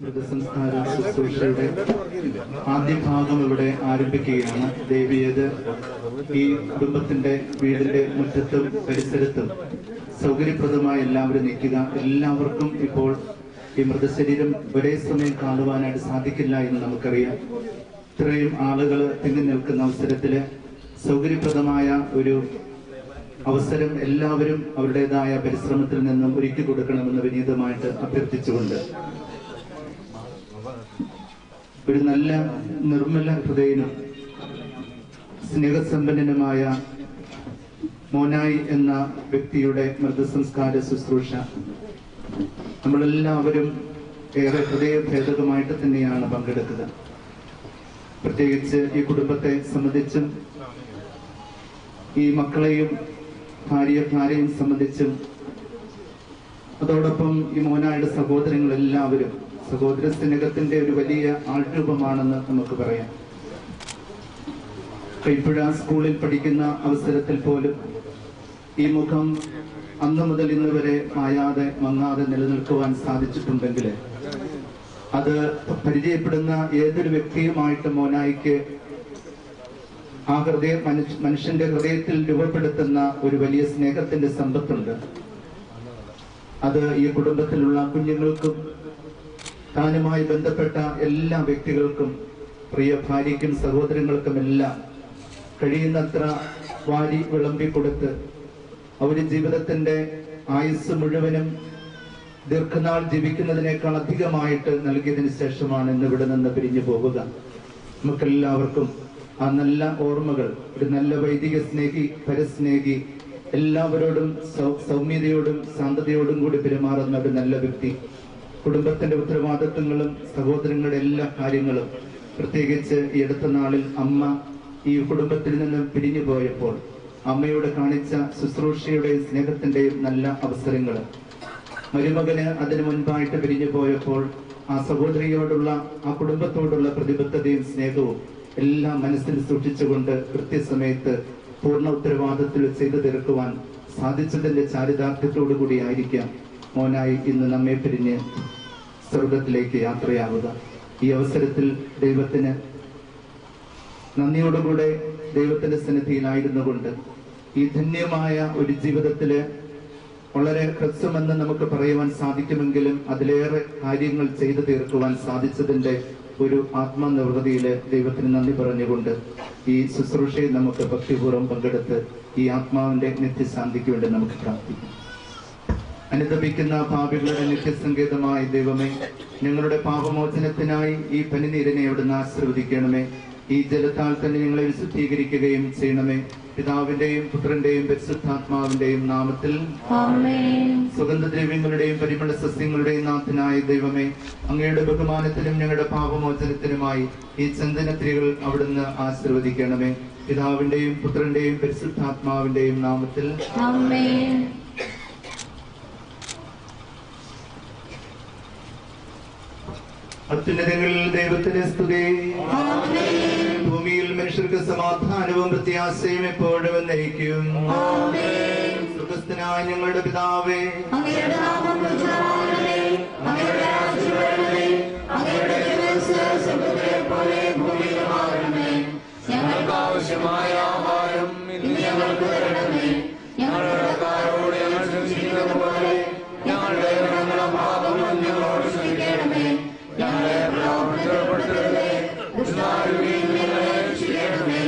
മൃതസംസ്കാര ശുശ്രൂഷയുടെ ആദ്യ ഭാഗം ഇവിടെ ആരംഭിക്കുകയാണ്. ദേവിയത് ഈ കുടുംബത്തിന്റെ വീടിന്റെ മുറ്റത്തും പരിസരത്തും സൗകര്യപ്രദമായി എല്ലാവരും നിൽക്കുക. എല്ലാവർക്കും ഇപ്പോൾ ഈ മൃതശരീരം ഒരേ സമയം കാണുവാനായിട്ട് സാധിക്കില്ല എന്ന് നമുക്കറിയാം. ഇത്രയും ആളുകൾ തിങ്ങി നിൽക്കുന്ന അവസരത്തില് സൗകര്യപ്രദമായ ഒരു അവസരം എല്ലാവരും അവരുടേതായ പരിശ്രമത്തിൽ നിന്നും ഒരുക്കി കൊടുക്കണമെന്ന് വിനീതമായിട്ട് അഭ്യർത്ഥിച്ചുകൊണ്ട് ഒരു നല്ല നിർമ്മല ഹൃദയനും സ്നേഹസമ്പന്നനുമായ മോനായി എന്ന വ്യക്തിയുടെ മൃതസംസ്കാര ശുശ്രൂഷ നമ്മളെല്ലാവരും ഏറെ ഹൃദയഭേദകമായിട്ട് തന്നെയാണ് പങ്കെടുക്കുക. പ്രത്യേകിച്ച് ഈ കുടുംബത്തെ സംബന്ധിച്ചും ഈ മക്കളെയും ഭാര്യയും സംബന്ധിച്ചും അതോടൊപ്പം ഈ മോനായുടെ സഹോദരങ്ങളെല്ലാവരും സഹോദര സ്നേഹത്തിന്റെ ഒരു വലിയ ആൾരൂപമാണെന്ന് നമുക്ക് പറയാം. കൈപ്പുഴ സ്കൂളിൽ പഠിക്കുന്ന അവസരത്തിൽ പോലും ഈ മുഖം അന്നു മുതൽ ഇന്ന് വരെ മായാതെ മങ്ങാതെ നിലനിൽക്കുവാൻ സാധിച്ചിട്ടുണ്ടെങ്കിൽ അത് പരിചയപ്പെടുന്ന ഏതൊരു വ്യക്തിയുമായിട്ട് മോനായിക്ക് ആ മനുഷ്യന്റെ ഹൃദയത്തിൽ രൂപപ്പെടുത്തുന്ന ഒരു വലിയ സ്നേഹത്തിന്റെ സമ്പത്തുണ്ട്. അത് ഈ കുടുംബത്തിലുള്ള കുഞ്ഞുങ്ങൾക്കും താനുമായി ബന്ധപ്പെട്ട എല്ലാ വ്യക്തികൾക്കും പ്രിയ ഭാര്യയ്ക്കും സഹോദരങ്ങൾക്കും എല്ലാം കഴിയുന്നത്ര വാരി വിളമ്പിക്കൊടുത്ത് അവര് ജീവിതത്തിന്റെ ആയുസ് മുഴുവനും ദീർഘനാൾ ജീവിക്കുന്നതിനേക്കാൾ അധികമായിട്ട് നൽകിയതിനു ശേഷമാണ് ഇന്ന് ഇവിടെ നിന്ന് പിരിഞ്ഞു പോവുക. നമുക്കെല്ലാവർക്കും ആ നല്ല ഓർമ്മകൾ, ഒരു നല്ല വൈദിക സ്നേഹി, പരസ്നേഹി, എല്ലാവരോടും സൗമ്യതയോടും ശാന്തതയോടും കൂടി പെരുമാറുന്ന ഒരു നല്ല വ്യക്തി, കുടുംബത്തിന്റെ ഉത്തരവാദിത്വങ്ങളും സഹോദരങ്ങളുടെ എല്ലാ കാര്യങ്ങളും, പ്രത്യേകിച്ച് ഈ അടുത്ത നാളിൽ അമ്മ ഈ കുടുംബത്തിൽ നിന്ന് പിരിഞ്ഞു പോയപ്പോൾ അമ്മയോട് കാണിച്ച ശുശ്രൂഷയുടെയും സ്നേഹത്തിന്റെയും നല്ല അവസരങ്ങൾ, മരുമകന് അതിനു മുൻപായിട്ട് പിരിഞ്ഞു പോയപ്പോൾ ആ സഹോദരിയോടുള്ള ആ കുടുംബത്തോടുള്ള പ്രതിബദ്ധതയും സ്നേഹവും എല്ലാം മനസ്സിൽ സൂക്ഷിച്ചുകൊണ്ട് കൃത്യസമയത്ത് പൂർണ്ണ ഉത്തരവാദിത്വത്തിൽ ചെയ്തു തീർക്കുവാൻ സാധിച്ചതിന്റെ ചാരിതാർത്ഥ്യത്തോടു കൂടിയായിരിക്കാം മോനായി ഇന്ന് നമ്മെ പിരിഞ്ഞ് സ്വർഗത്തിലേക്ക് യാത്രയാവുക. ഈ അവസരത്തിൽ ദൈവത്തിന് നന്ദിയോടുകൂടെ ദൈവത്തിന്റെ സന്നിധിയിലായിരുന്നു കൊണ്ട് ഈ ധന്യമായ ഒരു ജീവിതത്തില് വളരെ ഹ്രസ്വമെന്ന് നമുക്ക് പറയുവാൻ സാധിക്കുമെങ്കിലും അതിലേറെ കാര്യങ്ങൾ ചെയ്തു തീർക്കുവാൻ സാധിച്ചതിന്റെ ഒരു ആത്മനിർവൃതിയില് ദൈവത്തിന് നന്ദി പറഞ്ഞുകൊണ്ട് ഈ ശുശ്രൂഷയിൽ നമുക്ക് ഭക്തിപൂർവ്വം പങ്കെടുത്ത് ഈ ആത്മാവിന്റെ നിത്യശാന്തിക്ക് വേണ്ടി നമുക്ക് പ്രാർത്ഥിക്കാം. അനുതപിക്കുന്ന പാപികളുടെ നിത്യസങ്കേതമായ ദൈവമേ, ഞങ്ങളുടെ പാപമോചനത്തിനായി ഈ പനിനീരിനെ അവിടുന്ന് ആശീർവദിക്കണമേ. ഈ ജലത്താൽ തന്നെ ഞങ്ങളെ വിശുദ്ധീകരിക്കുകയും ചെയ്യണമേ. പിതാവിന്റെയും പുത്രന്റെയും പരിശുദ്ധാത്മാവിന്റെയും നാമത്തിൽ സുഗന്ധദ്രവ്യങ്ങളുടെയും പരിമള സസ്യങ്ങളുടെയും നാഥനായ ദൈവമേ, അങ്ങയുടെ ബഹുമാനത്തിനും ഞങ്ങളുടെ പാപമോചനത്തിനുമായി ഈ ചന്ദനത്തിരികൾ അവിടുന്ന് ആശീർവദിക്കണമേ. പിതാവിന്റെയും പുത്രന്റെയും പരിശുദ്ധാത്മാവിന്റെയും നാമത്തിൽ അത്യുന്നതങ്ങളിൽ ദൈവത്തിന് സ്തുതി. ഭൂമിയിൽ മനുഷ്യർക്ക് സമാധാനവും പ്രത്യാശയും എപ്പോഴും എന്നേക്കും. സ്വർഗ്ഗസ്ഥനായ ഞങ്ങളുടെ പിതാവേ, ഞങ്ങൾക്ക് ആവശ്യമായ ആഹാരം ഇന്ന് ഞങ്ങൾക്ക് തരണമേ. ഞങ്ങളുടെ കടക്കാരോട് ഞങ്ങൾ ക്ഷമിക്കുന്നത് പോലെ ഞങ്ങളുടെ പാപങ്ങൾ ഞങ്ങളോട് ക്ഷമിക്കണമേ. ഞങ്ങളെ പ്രലോഭനത്തിൽപ്പെടുത്തരുതേ, ദുഷ്ടാരൂപിയിൽ ഞങ്ങളെ രക്ഷിക്കണമേ.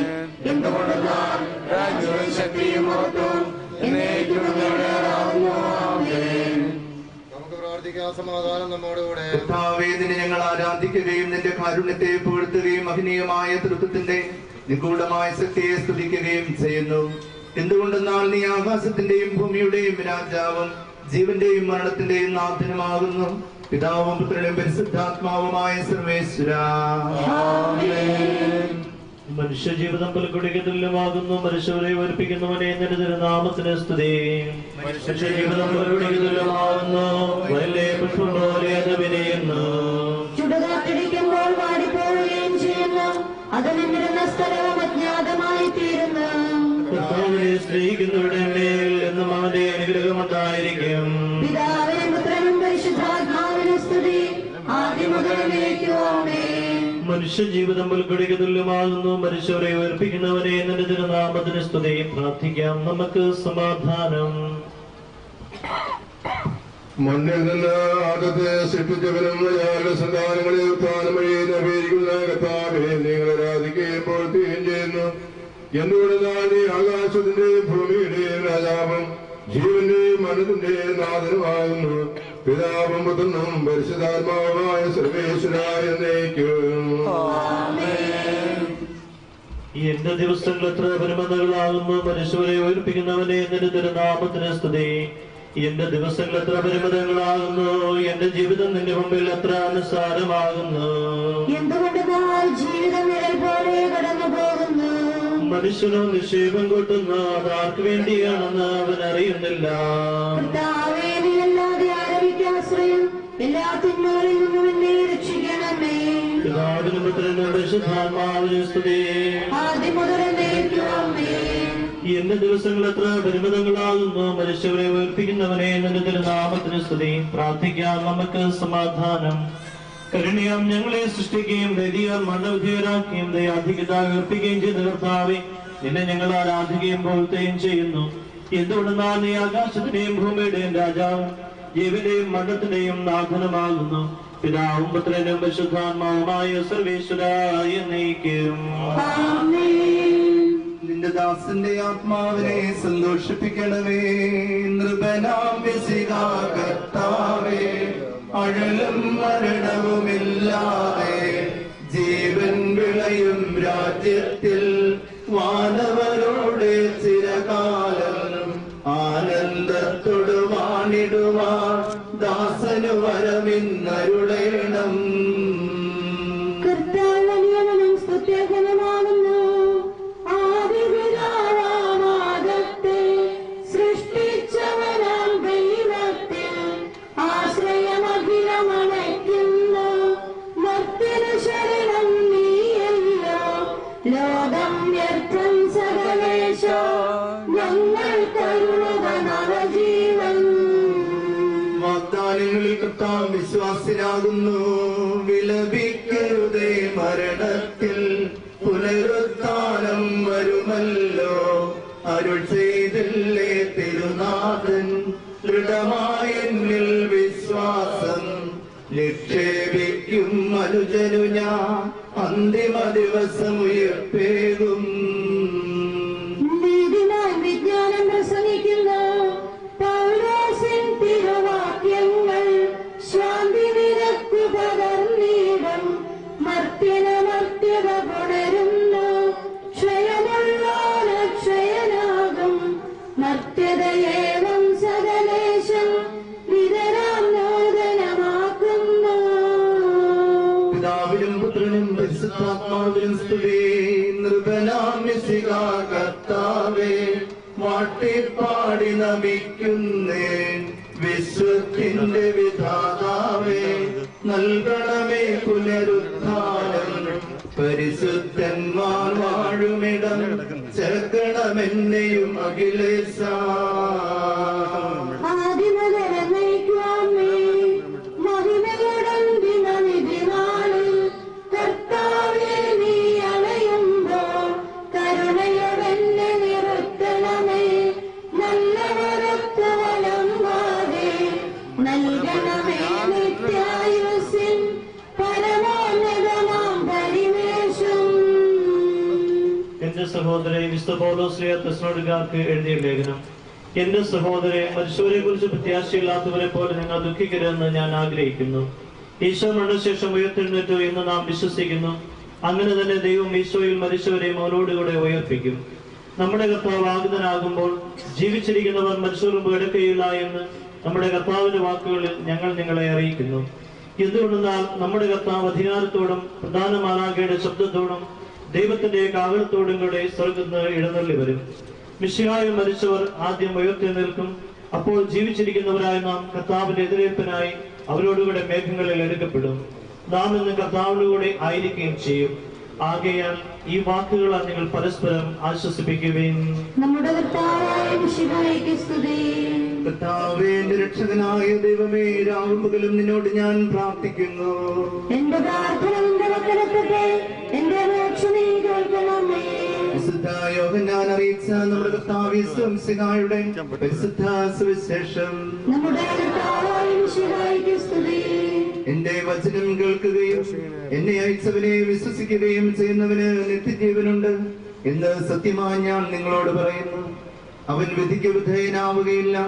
എന്തുകൊണ്ടെന്നാൽ രാജ്യവും ശക്തിയും മഹത്വവും എന്നേക്കും അങ്ങയുടേതാകുന്നു. ആമേൻ. നമുക്ക് പ്രാർത്ഥിക്കാം. സമാധാനം നമ്മോടുകൂടെ. കർത്താവേ, നിന്നെ ഞങ്ങൾ ആരാധിക്കുകയും നിന്റെ കാരുണ്യത്തെ പുകഴ്ത്തുകയും മഹനീയമായ തൃത്വത്തിന്റെ നിഗൂഢമായ ശക്തിയെ സ്തുതിക്കുകയും ചെയ്യുന്നു. എന്തുകൊണ്ടെന്നാൽ നീ ആകാശത്തിന്റെയും ഭൂമിയുടെയും രാജാവും ജീവന്റെയും മരണത്തിന്റെയും നാഥനുമാകുന്നു. പിതാവും പുത്രനും പരിശുദ്ധാത്മാവുമായ സർവേശ്വരാ. മനുഷ്യജീവിതം പുൽക്കൊടിക്ക് തുല്യമാകുന്നു. മനുഷ്യരെ ഒരുപ്പിക്കുന്നവനെ നിന്റെ തിരുനാമത്തിന് സ്തുതി. മനുഷ്യജീവിതം പുൽക്കൊടിക്ക് തുല്യമാകുന്നു. വയലിലെ പുഷ്പം പോലെ അത് വിരിയുന്നു. ചുടുകാറ്റടിക്കുമ്പോൾ വാടിപ്പോവുകയും ചെയ്യുന്നു. അത് നിന്നിരുന്ന സ്ഥലവും അജ്ഞാതമായി തീരുന്നു. കർത്താവിനെ സ്നേഹിക്കുന്നവരുടെ മേൽ എന്നും അവന്റെ അനുഗ്രഹം ഉണ്ടായിരിക്കും. പിതാവിനും പുത്രനും പരിശുദ്ധാത്മാവിനും സ്തുതി. ആദ്യം മനുഷ്യ ജീവിതം പുൽക്കൊടിക്ക് തുല്യമാകുന്നു. മനുഷ്യരെ ഉയർപ്പിക്കുന്നവരെ നിന്റെ തിരുനാമത്തിന് സ്തുതി. പ്രാർത്ഥിക്കാം. നമുക്ക് സമാധാനം. മണ്ണിൽ നിന്ന് ആദ്യത്തെ സൃഷ്ടിച്ചവനും അയാളുടെ സന്താനങ്ങളെ ഉത്ഥാനം വഴി നവീകരിക്കുന്ന കർത്താവേ, നിങ്ങൾ ആരാധിക്കുകയും പ്രവർത്തിക്കുകയും ചെയ്യുന്നു. എന്തുകൊണ്ടെന്നാൽ നീ ആകാശത്തിന്റെയും ഭൂമിയുടെയും രാജാവും ജീവന്റെയും മനത്തിന്റെയും നാഥനുമാകുന്നു. പിതാവും പുത്രനും പരിശുദ്ധാത്മാവുമായ സർവേശ്വരായ എന്നേക്കും. എന്റെ ദിവസങ്ങൾ എത്ര പരിമിതങ്ങളാകുന്നു. മനുഷ്യരെ ഉയർപ്പിക്കുന്നവനെ നിന്റെ തിരുനാമത്തിന് സ്തുതി. എന്റെ ദിവസങ്ങൾ എത്ര പരിമിതങ്ങളാകുന്നു. എന്റെ ജീവിതം നിന്റെ മുമ്പിൽ എത്ര നിസ്സാരമാകുന്നു. എന്തുകൊണ്ടെന്നാൽ ജീവിതം നിഴൽ പോലെ കടന്നു പോകുന്നു. മനുഷ്യനോ നിക്ഷേപം കൊട്ടുന്നു. അത് ആർക്ക് വേണ്ടിയാണെന്ന് അവൻ അറിയുന്നില്ല. കർത്താവേ, നീ അല്ലാതെ ആരെനിക്ക് ആശ്രയം? എല്ലാ തിന്മകളിൽ നിന്നും എന്നെ രക്ഷിക്കണമേ. പിതാവിനും പുത്രനും പരിശുദ്ധാത്മാവിനും സ്തുതി. ആദ്യം മുതൽ എന്നേക്കും ആമേൻ. എന്റെ ദിവസങ്ങൾ എത്ര പരിമിതങ്ങളാകുന്നു. മനുഷ്യരെ ഉയർപ്പിക്കുന്നവനെ നിന്റെ തിരുനാമത്തിന് സ്തുതി. പ്രാർത്ഥിക്കാം. നമുക്ക് സമാധാനം. കരുണയാം ഞങ്ങളെ സൃഷ്ടിക്കുകയും ദൈവീയാൽ മരണവിധേയരാക്കുകയും ദയാധികത ഉയർപ്പിക്കുകയും ചെയ്ത കർത്താവേ, നിന്നെ ഞങ്ങൾ ആരാധിക്കുകയും പോവുകയും ചെയ്യുന്നു. എന്തുകൊണ്ടെന്നാൽ നീ ആകാശത്തിന്റെയും ഭൂമിയുടെയും രാജാവും ജീവന്റെയും മരണത്തിന്റെയും നാഥനുമാകുന്നു. പിതാവും പുത്രനും പരിശുദ്ധാത്മാവുമായ സർവേശ്വരായ എന്നേക്കും. നിന്റെ ദാസന്റെ ആത്മാവിനെ സന്തോഷിപ്പിക്കണമേ. നൃപനാം വിശികാ കർത്താവേ, അഴലും മരണവുമില്ലാതെ ജീവൻ വിളയും രാജ്യത്തിൽ വാനവരോടെ ചിരകാലം ആനന്ദത്തോട് വാണിടുവാൻ ദാസനു വരമിന്നരുളേണം. കർത്താവ് വലിയവനും സ്തുത്യർഹനുമാകുന്നു. ആദിപിതാവാമാദത്തെ സൃഷ്ടിച്ചവനാം ദൈവത്തിൽ ആശ്രയമഖിലമണയ്ക്കുന്നു. മർത്യനു ശരണം നീയല്ലോ. ലോകം വ്യർത്ഥം സകലേശ, ഞങ്ങൾ കരുണത നവജീവൻ. വാഗ്ദാനങ്ങളിൽ കർത്താവ് വിശ്വാസിനാകുന്നു. വിലപിക്കരുതേ മരണത്തിൽ, പുനരുത്ഥാനം വരുമല്ലോ. അരുൾ ചെയ്തില്ലേ തിരുനാഥൻ, ദൃഢമായ എന്നിൽ വിശ്വാസം നിക്ഷേപിക്കും അനുജനു ഞാൻ. അന്തിമ ദിവസം ഉയർപ്പേകും. നീതിമാൻ വിജ്ഞാനം പ്രസംഗിക്കുന്നു. പൗലോസിൻ തിരുവാക്യങ്ങൾ ശാന്തി നിരക്കു പകർന്നിടും. മർത്യത പുണരുന്നു. ക്ഷയമുള്ളോന് ക്ഷയനാകും. മർത്യതയേവം സകലേശം വിതരാം നൂതനമാക്കുന്നു. പിതാവിനും പുത്രനും പരിശുദ്ധാത്മാവിനും സ്തുതി. നൃപനാം വിശികാ കർത്താവേ, വാട്ടിപ്പാടി നമിക്കുന്നേ. വിശ്വത്തിന്റെ വിധാതാവേ, നൽകണമേ പുനരുത്ഥാനം. പരിശുദ്ധന്മാർ വാഴുമിടം ചേർക്കണമെന്നെയും അഖിലേശ. ആദിമുതൽ എന്നേക്കും ആമേൻ. മഹിമയോടന്തിമ വിധിനാളിൽ കർത്താവേ, നീ അണയുമ്പോൾ കരുണയോടെന്നെ നിർത്തണമേ. നല്ലവരൊത്ത വലംവാതെ നൽകണമേ നിത്യായുസ്സിൻ പരമോന്നതമാം പരിവേഷം. എന്റെ സഹോദരൻ വിശുദ്ധ പൗലോസ്ലീഹ തെസ്സലോനിക്കർക്ക് എഴുതിയ ലേഖനം. എന്റെ സഹോദരൻ, മനുഷ്യരെ കുറിച്ച് പ്രത്യാശയില്ലാത്തവരെ പോലെ നിങ്ങൾ ദുഃഖിക്കരുതെന്ന് ഞാൻ ആഗ്രഹിക്കുന്നു. ഈശോ മരണശേഷം ഉയർത്തെഴുന്നേറ്റു എന്ന് നാം വിശ്വസിക്കുന്നു. അങ്ങനെ തന്നെ ദൈവം ഈശോയിൽ മരിച്ചവരെയും അവരോടുകൂടെ ഉയർപ്പിക്കും. നമ്മുടെ കർത്താവ് ആഗതനാകുമ്പോൾ ജീവിച്ചിരിക്കുന്നവർ മനുഷ്യർ മുമ്പ് കിടക്കുകയില്ല എന്ന് നമ്മുടെ കർത്താവിന്റെ വാക്കുകളിൽ ഞങ്ങൾ നിങ്ങളെ അറിയിക്കുന്നു. എന്തുകൊണ്ടെന്നാൽ നമ്മുടെ കർത്താവ് അധികാരത്തോടും പ്രധാന മാലാഖയുടെ ശബ്ദത്തോടും ദൈവത്തിന്റെ കാവലത്തോടും കൂടെ സ്വർഗ്ഗത്തിന് എഴുന്നള്ളി വരും. മിശിഹായിൽ മരിച്ചവർ ആദ്യം ഉയർത്തെഴുന്നേൽക്കും. അപ്പോൾ ജീവിച്ചിരിക്കുന്നവരായ നാം കർത്താവിന്റെ എതിരേൽപ്പിനായി അവരോടുകൂടെ മേഘങ്ങളിൽ എടുക്കപ്പെടും. നാം ഇന്ന് കർത്താവിനോടുകൂടെ ആയിരിക്കുകയും ചെയ്യും. ആകയാൽ ഈ വാക്കുകളാൽ നിങ്ങൾ പരസ്പരം ആശ്വസിപ്പിക്കുകയും. നമ്മുടെ കർത്താവായ മിശിഹായ്ക്ക് സ്തുതി. കർത്താവേ, എന്റെ രക്ഷകനായ ദൈവമേ, രാവും പകലും നിന്നോട് ഞാൻ പ്രാർത്ഥിക്കുന്നു. എന്റെ പ്രാർത്ഥന നിന്റെ പക്കലെത്തട്ടെ, എന്റെ അപേക്ഷ നീ കേൾക്കണമേ. വിശുദ്ധ യോഹന്നാൻ അറിയിച്ച നമ്മുടെ കർത്താവ് യേശുമിശിഹായുടെ പരിശുദ്ധ സുവിശേഷം. നമ്മുടെ കർത്താവായ മിശിഹായ്ക്ക് സ്തുതി. എന്റെ വചനം കേൾക്കുകയും എന്നെ അയച്ചവനെ വിശ്വസിക്കുകയും ചെയ്യുന്നവന് നിത്യജീവനുണ്ട് എന്ന് സത്യമായി ഞാൻ നിങ്ങളോട് പറയുന്നു. അവൻ വിധിക്ക് വിധേയനാവുകയില്ല,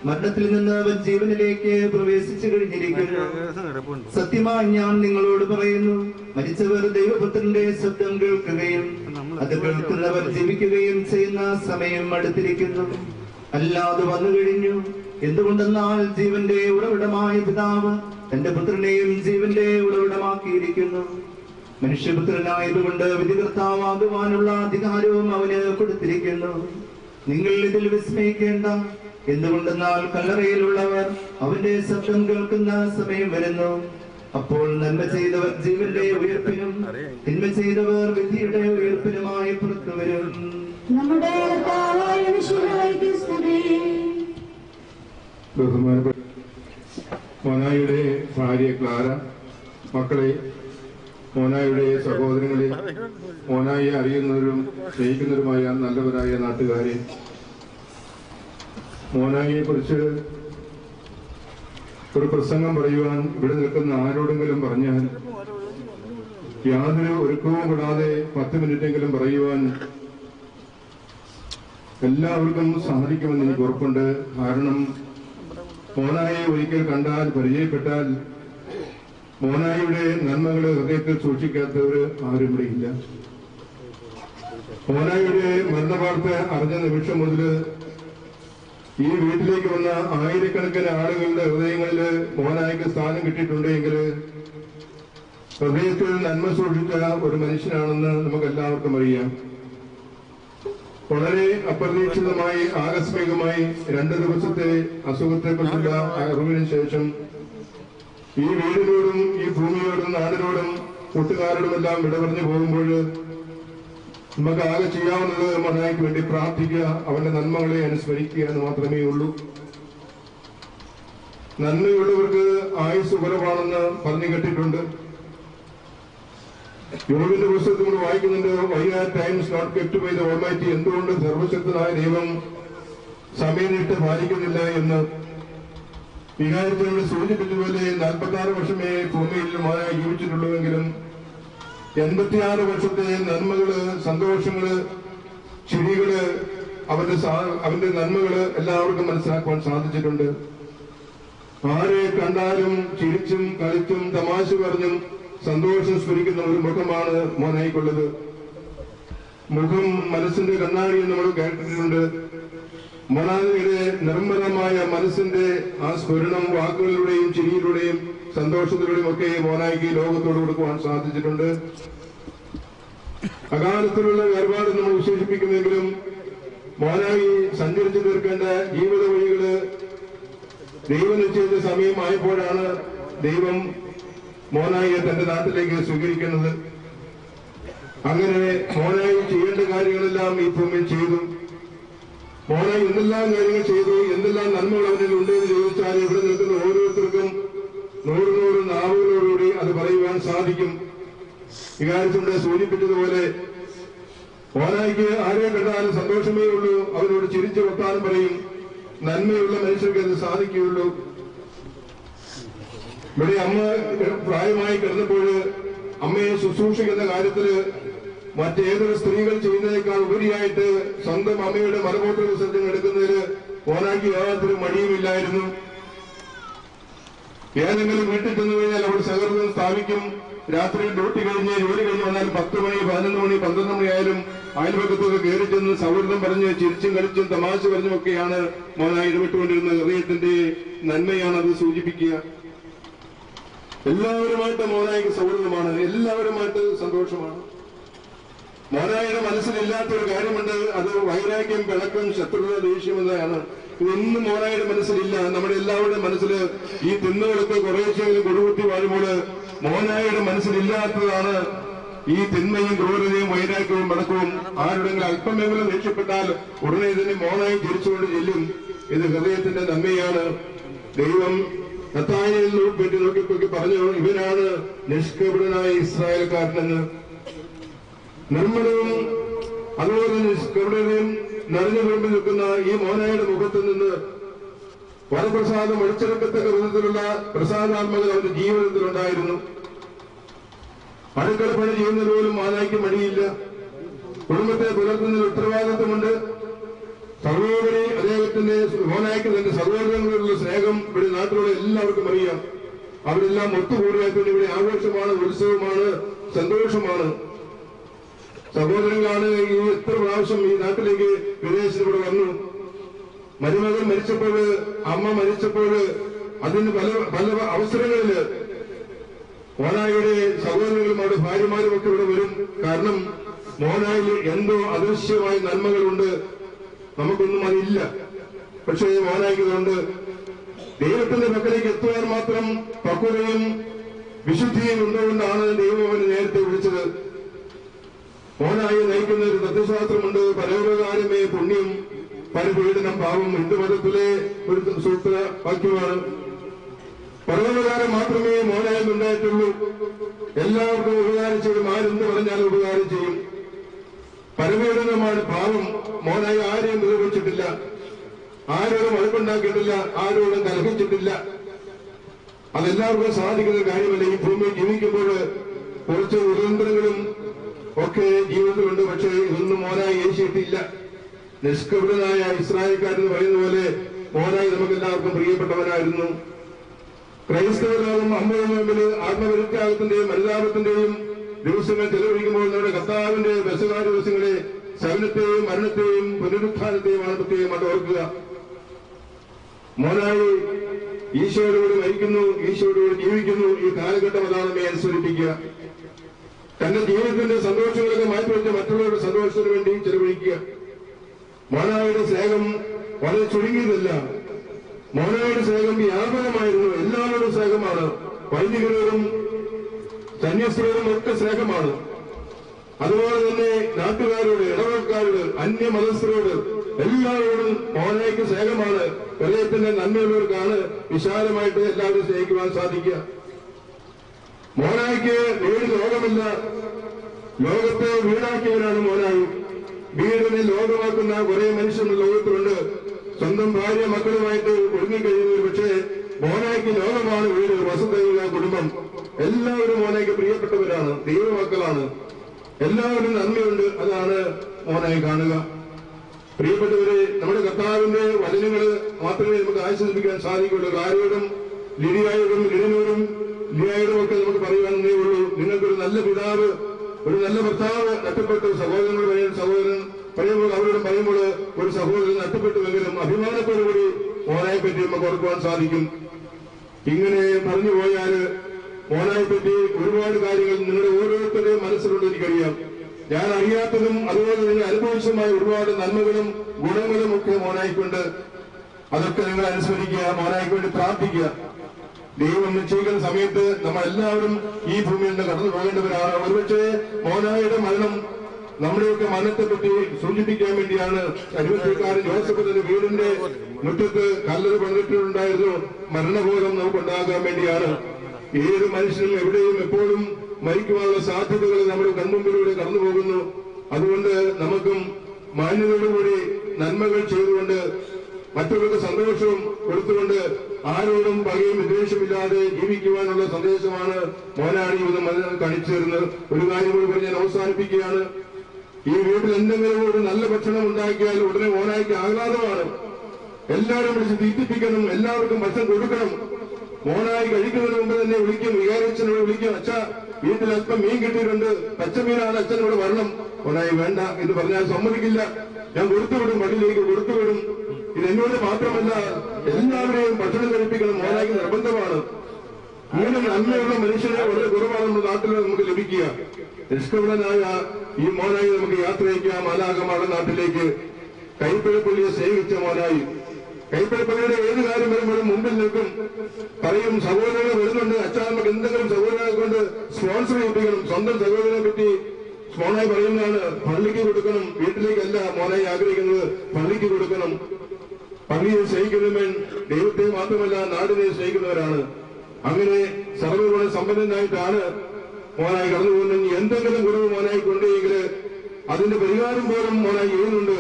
മരണത്തിൽ നിന്ന് അവൻ ജീവനിലേക്ക് പ്രവേശിച്ചു കഴിഞ്ഞിരിക്കുന്നു. സത്യമായി ഞാൻ നിങ്ങളോട് പറയുന്നു, മരിച്ചവർ ദൈവപുത്രന്റെ ശബ്ദം കേൾക്കുകയും അത് കേൾക്കുന്നവർ ജീവിക്കുകയും ചെയ്യുന്ന സമയം അടുത്തിരിക്കുന്നു. അല്ലാതെ വന്നു കഴിഞ്ഞു. എന്തുകൊണ്ടെന്നാൽ ജീവന്റെ ഉറവിടമായ പിതാവ് തന്റെ പുത്രനെയും ജീവന്റെ ഉറവിടമാക്കിയിരിക്കുന്നു. മനുഷ്യപുത്രനായതുകൊണ്ട് വിധികർത്താവാകുവാനുള്ള അധികാരവും അവന് കൊടുത്തിരിക്കുന്നു. നിങ്ങൾ ഇതിൽ വിസ്മയിക്കേണ്ട. എന്തുകൊണ്ടെന്നാൽ കല്ലറയിലുള്ളവർ അവന്റെ ശബ്ദം കേൾക്കുന്ന സമയം വരുന്നു. അപ്പോൾ നന്മ ചെയ്തവർ ജീവന്റെ ഉയർപ്പിനും തിന്മ ചെയ്തവർ വിധിയുടെ ഉയർപ്പിനുമായി പുറത്തു വരും. നമ്മുടെ കർത്താവായ മിശിഹായ്ക്ക് സ്തുതി. ബഹുമാനപ്പെട്ട മോനായുടെ ഭാര്യ ക്ലാര, മക്കളെ, മോനായുടെ സഹോദരങ്ങളെ, മോനായെ അറിയുന്നവരും സ്നേഹിക്കുന്നവരുമായ നല്ലവരായ നാട്ടുകാരെ, മോനായെ കുറിച്ച് ഒരു പ്രസംഗം പറയുവാൻ ഇവിടെ നിൽക്കുന്ന ആരോടെങ്കിലും പറഞ്ഞാൽ യാതൊരു ഒരുക്കവും കൂടാതെ 10 മിനിറ്റെങ്കിലും പറയുവാൻ എല്ലാവർക്കും സാധിക്കുമെന്ന് എനിക്ക് ഉറപ്പുണ്ട്. കാരണം മോനായെ ഒരിക്കൽ കണ്ടാൽ, പരിചയപ്പെട്ടാൽ, മോനായുടെ നന്മകളെ ഹൃദയത്തിൽ സൂക്ഷിക്കാത്തവർ ആരും ഇവിടെയില്ല. മോനായുടെ മരണവാർത്ത അറിഞ്ഞ നിമിഷം മുതൽ ഈ വീട്ടിലേക്ക് വന്ന ആയിരക്കണക്കിന് ആളുകളുടെ ഹൃദയങ്ങളിൽ മോനായ്ക്ക് സ്ഥാനം കിട്ടിയിട്ടുണ്ടെങ്കിൽ ഹൃദയത്തിൽ നന്മ സൂക്ഷിച്ച ഒരു മനുഷ്യനാണെന്ന് നമുക്ക് എല്ലാവർക്കും അറിയാം. വളരെ അപ്രതീക്ഷിതമായി, ആകസ്മികമായി 2 ദിവസത്തെ അസുഖത്തെക്കുറിച്ചുള്ള അറിവിന് ശേഷം ഈ വീടിനോടും ഈ ഭൂമിയോടും നാടിനോടും കൂട്ടുകാരോടുമെല്ലാം വിട പറഞ്ഞു പോകുമ്പോൾ നമുക്ക് ആകെ ചെയ്യാവുന്നത് മോനായ്ക്ക് വേണ്ടി പ്രാർത്ഥിക്കുക, അവന്റെ നന്മകളെ അനുസ്മരിക്കുക എന്ന് മാത്രമേ ഉള്ളൂ. നന്മയുള്ളവർക്ക് ആയുസ് കുറവാണെന്ന് പറഞ്ഞു കേട്ടിട്ടുണ്ട്. യോബിന്റെ പുസ്തകത്തിൽ നമ്മൾ വായിക്കുന്നുണ്ട്, why are times not kept by the Almighty. എന്തുകൊണ്ട് സർവശക്തനായ ദൈവം സമയം നീട്ട് പാലിക്കുന്നില്ല എന്ന്. വികാരത്തിനോട് സൂചിപ്പിച്ചതുപോലെ 46 വർഷമേ ഭൂമിയിൽ മോനായി ജീവിച്ചിട്ടുള്ളൂവെങ്കിലും 86 വർഷത്തെ നന്മകള്, സന്തോഷങ്ങള്, ചിരികള്, അവന്റെ നന്മകള് എല്ലാവർക്കും മനസ്സിലാക്കുവാൻ സാധിച്ചിട്ടുണ്ട്. ആരെ കണ്ടാലും ചിരിച്ചും കളിച്ചും തമാശ പറഞ്ഞും സന്തോഷം സ്ഫുരിക്കുന്ന ഒരു മുഖമാണ് മോനായിക്കുള്ളത്. മുഖം മനസ്സിന്റെ കണ്ണാടി എന്ന് നമ്മൾ കേട്ടിട്ടുണ്ട്. മോനായിയുടെ നിർമ്മലമായ മനസ്സിന്റെ ആ സ്ഫുരണം വാക്കുകളിലൂടെയും ചിരിയിലൂടെയും സന്തോഷത്തിലൂടെയും ഒക്കെ മോനായിക്ക് ലോകത്തോട് കൊടുക്കുവാൻ സാധിച്ചിട്ടുണ്ട്. അകാലത്തിലുള്ള വേർപാട് നമ്മൾ വിശേഷിപ്പിക്കുന്നെങ്കിലും മോനായി സഞ്ചരിച്ചു തീർക്കേണ്ട ജീവിത വഴികള് ദൈവം നിശ്ചയിച്ച സമയമായപ്പോഴാണ് ദൈവം മോനായിയെ തന്റെ നാട്ടിലേക്ക് സ്വീകരിക്കുന്നത്. അങ്ങനെ മോനായി ചെയ്യേണ്ട കാര്യങ്ങളെല്ലാം ഈ ഭൂമിയിൽ ചെയ്തു. മോനായി എന്തെല്ലാം കാര്യങ്ങൾ ചെയ്തു, എന്തെല്ലാം നന്മകൾ അവനിൽ ഉണ്ടെന്ന് ചോദിച്ചാൽ ഇവിടെ നിൽക്കുന്ന ഓരോരുത്തർക്കും 100 നാവുകളോടുകൂടി അത് പറയുവാൻ സാധിക്കും. ഇക്കാര്യത്തിലൂടെ സൂചിപ്പിച്ചതുപോലെ മോനായിക്ക് ആരെ കണ്ടാലും സന്തോഷമേ ഉള്ളൂ. അവരോട് ചിരിച്ചു വർത്താനം പറയും. നന്മയുള്ള മനുഷ്യർക്ക് അത് സാധിക്കുകയുള്ളൂ. ഇവിടെ അമ്മ പ്രായമായി കിടന്നപ്പോൾ അമ്മയെ ശുശ്രൂഷിക്കുന്ന കാര്യത്തില് മറ്റേതൊരു സ്ത്രീകൾ ചെയ്യുന്നതിനേക്കാൾ ഉപരിയായിട്ട് സ്വന്തം അമ്മയുടെ മലമൂത്ര വിസർജനം എടുക്കുന്നതിൽ മോനായിക്ക് യാതൊരു മടിയുമില്ലായിരുന്നു. ഏതെങ്കിലും വീട്ടിൽ ചെന്നു കഴിഞ്ഞാൽ അവിടെ സഹകരണം സ്ഥാപിക്കും. രാത്രി ഡ്യൂട്ടി കഴിഞ്ഞ് ജോലി കഴിഞ്ഞ് വന്നാൽ 10 മണി 11 മണി 12 മണിയായാലും അയൽപക്കത്തൊക്കെ കയറി ചെന്ന് സൗഹൃദം പറഞ്ഞ് ചിരിച്ചും കളിച്ചും തമാശ പറഞ്ഞുമൊക്കെയാണ് മോനായി ഇടപെട്ടുകൊണ്ടിരുന്ന. ഹൃദയത്തിന്റെ നന്മയാണ് അത് സൂചിപ്പിക്കുക. എല്ലാവരുമായിട്ട് മോനായിക്ക് സൗഹൃദമാണ്, എല്ലാവരുമായിട്ട് സന്തോഷമാണ്. മോനായിയുടെ മനസ്സിലില്ലാത്തൊരു കാര്യമുണ്ട്, അത് വൈരാഗ്യം, പിണക്കം, ശത്രുത, ദേഷ്യം എന്നതാണ്. ഇതൊന്നും മോനായിയുടെ മനസ്സിലില്ല. നമ്മുടെ എല്ലാവരുടെയും മനസ്സിൽ ഈ തിന്മകളൊക്കെ കുറേശ്ശെങ്കിലും കൊടുകുത്തി വാഴുമ്പോൾ മോനായിയുടെ മനസ്സിലില്ലാത്തതാണ് ഈ തിന്മയും ക്രൂരതയും വൈരാഗ്യവും പിണക്കവും. ആരുടെങ്കിലും അല്പമെങ്കിലും ദേഷ്യപ്പെട്ടാൽ ഉടനെ ഇതിനെ മോനായി തിരിച്ചുകൊണ്ട് ചെല്ലും. ഇത് ഹൃദയത്തിന്റെ നന്മയാണ്. ദൈവം നത്താനിയേലിനെ പറ്റി നോക്കി പറഞ്ഞു, ഇവനാണ് നിഷ്കപടനായ ഇസ്രായേൽക്കാരനെന്ന്. നിർമ്മലവും അതുപോലെ നിഷ്കപടതയും നിറഞ്ഞു കൊണ്ടു നിൽക്കുന്ന ഈ മോനായുടെ മുഖത്ത് നിന്ന് വരപ്രസാദം ഒഴിച്ചെടുക്കത്തക്ക വിധത്തിലുള്ള പ്രസാദാത്മകത അവന്റെ ജീവിതത്തിലുണ്ടായിരുന്നു. അടുക്കളപ്പണി ചെയ്യുന്നതിൽ പോലും മോനായ്ക്ക് മടിയില്ല. കുടുംബത്തെ പുലർത്തുന്നതിൽ ഉത്തരവാദിത്വമുണ്ട്. സർവോപരി അദ്ദേഹത്തിന്റെ മോനായ്ക്ക് തന്റെ സഹോദരങ്ങളുള്ള സ്നേഹം ഇവിടെ നാട്ടിലുള്ള എല്ലാവർക്കും അറിയാം. അവരെല്ലാം ഒത്തുകൂടിയാക്കൊണ്ട് ഇവിടെ ആഘോഷമാണ്, ഉത്സവമാണ്, സന്തോഷമാണ്. സഹോദരങ്ങളാണ് ഈ എത്ര പ്രാവശ്യം ഈ നാട്ടിലേക്ക് വിദേശത്ത് ഇവിടെ വന്നു. മരുമകൻ മരിച്ചപ്പോൾ, അമ്മ മരിച്ചപ്പോൾ, അതിന് പല അവസരങ്ങളില് മോനായിയുടെ സഹോദരങ്ങളും അവരുടെ ഭാര്യമാരും ഒക്കെ ഇവിടെ വരും. കാരണം മോനായിൽ എന്തോ അദൃശ്യമായ നന്മകളുണ്ട്, നമുക്കൊന്നും അതില്ല. പക്ഷേ മോനായിക്കുന്നുണ്ട്. ദൈവത്തിന്റെ പക്കലേക്ക് എത്തുവാൻ മാത്രം പക്വതയും വിശുദ്ധിയും ഉണ്ടുകൊണ്ടാണ് ദൈവം അവനെ നേരത്തെ വിളിച്ചത്. മോനായി നയിക്കുന്ന ഒരു തത്വശാസ്ത്രമുണ്ട്, പരോപകാരമേ പുണ്യം പരിപീഡനം പാവം. ഹിന്ദുമതത്തിലെ ഒരു സൂത്രവാക്യമാണ്. പരോപകാരം മാത്രമേ മോനായി ഉണ്ടായിട്ടുള്ളൂ. എല്ലാവർക്കും ഉപകാരം ചെയ്യും, ആരെന്ത് പറഞ്ഞാലും ഉപകാരം ചെയ്യും. പരമീഡനമാണ് പാവം. മോനായി ആരെയും നിർവഹിച്ചിട്ടില്ല, ആരോടും വഴക്കുണ്ടാക്കിയിട്ടില്ല, ആരോടും കലഹിച്ചിട്ടില്ല. അതെല്ലാവർക്കും സാധിക്കുന്ന കാര്യമല്ല. ഈ ഭൂമിയിൽ ജീവിക്കുമ്പോൾ കുറച്ച് ഉദന്തരങ്ങളും ഒക്കെ ജീവിതത്തിലുണ്ട്. പക്ഷേ ഇതൊന്നും മോനായി ഏശിയിട്ടില്ല. നിഷ്കപടനായ ഇസ്രായേൽക്കാരെന്ന് പറയുന്ന പോലെ മോനായി നമുക്കെല്ലാവർക്കും പ്രിയപ്പെട്ടവനായിരുന്നു. ക്രൈസ്തവ ലോകം 50 നോമ്പില് ആത്മപരിത്യാഗത്തിന്റെയും അനുതാപത്തിന്റെയും ദിവസങ്ങൾ ചെലവഴിക്കുമ്പോൾ നമ്മുടെ കർത്താവിന്റെ ബസകാല ദിവസങ്ങളെ സകലത്തെയും മരണത്തെയും പുനരുത്ഥാനത്തെയുമാണ് പ്രത്യേകമായിട്ട് ഓർക്കുക. മോനായി ഈശോയോടുകൂടി മരിക്കുന്നു, ഈശോയോടുകൂടി ജീവിക്കുന്നു. ഈ കാലഘട്ടം അതാണ് നമ്മെ അനുസ്മരിപ്പിക്കുക. തന്റെ ജീവിതത്തിന്റെ സന്തോഷങ്ങളൊക്കെ മാറ്റിവെച്ച് മറ്റുള്ളവരുടെ സന്തോഷത്തിന് വേണ്ടി ചെലവഴിക്കുക. മോനായുടെ സ്നേഹം വളരെ ചുരുങ്ങിയതല്ല. മോനായുടെ സ്നേഹം വ്യാപകമായിരുന്നു. എല്ലാവരുടെ സ്നേഹമാണ്. വൈദികരോടും സന്യസ്തരോടും ഒക്കെ സ്നേഹമാണ്. അതുപോലെ തന്നെ നാട്ടുകാരോട്, ഇടവക്കാരോട്, അന്യമതസ്ഥരോട് എല്ലാവരോടും മോനായ്ക്ക് സ്നേഹമാണ്. ഹൃദയത്തിന്റെ നന്മയുള്ളവർക്കാണ് വിശാലമായിട്ട് എല്ലാവരും സ്നേഹിക്കുവാൻ സാധിക്കുക. മോനായ്ക്ക് വീട് ലോകമില്ല, ലോകത്തെ വീടാക്കിയവരാണ് മോനായി. വീടിനെ ലോകമാക്കുന്ന കുറെ മനുഷ്യരുടെ ലോകത്തിലുണ്ട്. സ്വന്തം ഭാര്യ മക്കളുമായിട്ട് ഒടുങ്ങിക്കഴിയുന്നവർ. പക്ഷേ മോനായ്ക്ക് ലോകമാണ് വീട്, വസുദൈവ കുടുംബം. എല്ലാവരും മോനായ്ക്ക് പ്രിയപ്പെട്ടവരാണ്, ദൈവമക്കളാണ്. എല്ലാവരും നന്ദിയുണ്ട്. അതാണ് മോനായി കാണുക. പ്രിയപ്പെട്ടവരെ, നമ്മുടെ കർത്താവിന്റെ വചനങ്ങൾ മാത്രമേ നമുക്ക് ആശ്വസിപ്പിക്കാൻ സാധിക്കുള്ളൂ. ആരോടും ലിഡിയായോടും ലിഡിയായോടും ഒക്കെ നമുക്ക് പറയുവാനേ ഉള്ളൂ. നിങ്ങൾക്കൊരു നല്ല പിതാവ്, ഒരു നല്ല ഭർത്താവ് നഷ്ടപ്പെട്ടു. സഹോദരങ്ങൾ പറയുമ്പോൾ അവരോടും പറയുമ്പോൾ ഒരു സഹോദരൻ നഷ്ടപ്പെട്ടുവെങ്കിലും അഭിമാനത്തോടുകൂടി മോനായെ പറ്റി നമുക്ക് ഓർക്കുവാൻ സാധിക്കും. ഇങ്ങനെ പറഞ്ഞു പോയാൽ മോനായെ പറ്റി ഒരുപാട് കാര്യങ്ങൾ നിങ്ങളുടെ ഓരോരുത്തരുടെയും മനസ്സിലുണ്ട്, എനിക്കറിയാം. ഞാൻ അറിയാത്തതും അതുപോലെ തന്നെ അനുഭവിച്ചതുമായ ഒരുപാട് നന്മകളും ഗുണങ്ങളും ഒക്കെ മോനായിക്കൊണ്ട്. അതൊക്കെ നിങ്ങൾ അനുസ്മരിക്കുക, മോനായിക്ക് വേണ്ടി പ്രാർത്ഥിക്കുക. ദൈവം നിശ്ചയിക്കുന്ന സമയത്ത് നമ്മളെല്ലാവരും ഈ ഭൂമിയിൽ നിന്ന് കടന്നു പോകേണ്ടവരാണ്. ഒരുപക്ഷെ മോനായുടെ മരണം നമ്മുടെയൊക്കെ മരണത്തെപ്പറ്റി സൂചിപ്പിക്കാൻ വേണ്ടിയാണ്. അരുവത്തിക്കാരൻ ജോസഫ് തന്റെ വീടിന്റെ മുറ്റത്ത് കല്ലറ് പണിതിട്ടുണ്ടായിരുന്നു. മരണബോധം നമുക്കുണ്ടാകാൻ വേണ്ടിയാണ്. ഏത് മനുഷ്യനും എവിടെയും എപ്പോഴും മരിക്കുവാനുള്ള സാധ്യതകൾ നമ്മുടെ കൺമുമ്പിലൂടെ കടന്നു പോകുന്നു. അതുകൊണ്ട് നമുക്കും മാന്യതയോടുകൂടി നന്മകൾ ചെയ്തുകൊണ്ട് മറ്റുള്ളവർക്ക് സന്തോഷവും കൊടുത്തുകൊണ്ട് ആരോടും പകയും വിദ്വേഷമില്ലാതെ ജീവിക്കുവാനുള്ള സന്ദേശമാണ് മോനാടി കാണിച്ചു തരുന്നത്. ഒരു കാര്യം കൂടി പറഞ്ഞ് ഞാൻ അവസാനിപ്പിക്കുകയാണ്. ഈ വീട്ടിൽ എന്തെങ്കിലും ഒരു നല്ല ഭക്ഷണം ഉണ്ടാക്കിയാൽ ഉടനെ മോനായിക്ക് ആഹ്ലാദമാണ്. എല്ലാവരും വിളിച്ച് തീറ്റിപ്പിക്കണം, എല്ലാവർക്കും ഭക്ഷണം കൊടുക്കണം. മോനായി കഴിക്കുന്നതിന് മുമ്പ് തന്നെ വിളിക്കും, വികാരച്ചനോട് വിളിക്കും, അച്ഛാ വീട്ടിൽ അല്പം മീൻ കിട്ടിയിട്ടുണ്ട്, പച്ചമീനാണ്, അച്ഛനോട് വരണം. മോനായി വേണ്ട എന്ന് പറഞ്ഞാൽ സമ്മതിക്കില്ല. ഞാൻ കൊടുത്തുവിടും, പള്ളിയിലേക്ക് കൊടുത്തുവിടും. ഇത് എന്നോട് മാത്രമല്ല, എല്ലാവരെയും ഭക്ഷണം കഴിപ്പിക്കണം, മോനായിക്ക് നിർബന്ധമാണ്. അങ്ങനെ നന്മയുള്ള മനുഷ്യനെ വളരെ കുറവാണ് നമ്മുടെ നാട്ടിൽ നമുക്ക് ലഭിക്കുക. നിഷ്കപടനായ ഈ മോനായി നമുക്ക് യാത്രയ്ക്കാം മാലാഖമാരുടെ നാട്ടിലേക്ക്. കൈപ്പഴപ്പള്ളിയെ സേവിച്ച മോനായി. കൈപ്പഴപ്പള്ളിയുടെ ഏത് കാര്യം വരുമ്പോഴും മുമ്പിൽ നിൽക്കും, പറയും സഹോദരനെ വരുന്നുണ്ട്, അച്ഛാ നമുക്ക് എന്തെങ്കിലും സഹോദരനെ കൊണ്ട് സ്പോൺസർ ചെയ്യിപ്പിക്കണം. സ്വന്തം സഹോദരനെ പറ്റി മോനായി പറയുന്നതാണ്, പള്ളിക്ക് കൊടുക്കണം, വീട്ടിലേക്കല്ല മോനായി ആഗ്രഹിക്കുന്നത്, പള്ളിക്ക് കൊടുക്കണം. പള്ളിയെ ദൈവത്തെ മാത്രമല്ല നാടിനെ സ്നേഹിക്കുന്നവരാണ്. അങ്ങനെ സർവ്വഗുണ സമ്പന്നനായിട്ടാണ് മോനായി കടന്നു പോകുന്നത്. എന്തെങ്കിലും കുറവ് മോനായി കൊണ്ടെങ്കിൽ അതിന്റെ പരിഹാരം പോലും മോനായി ചെയ്യുന്നുണ്ട്.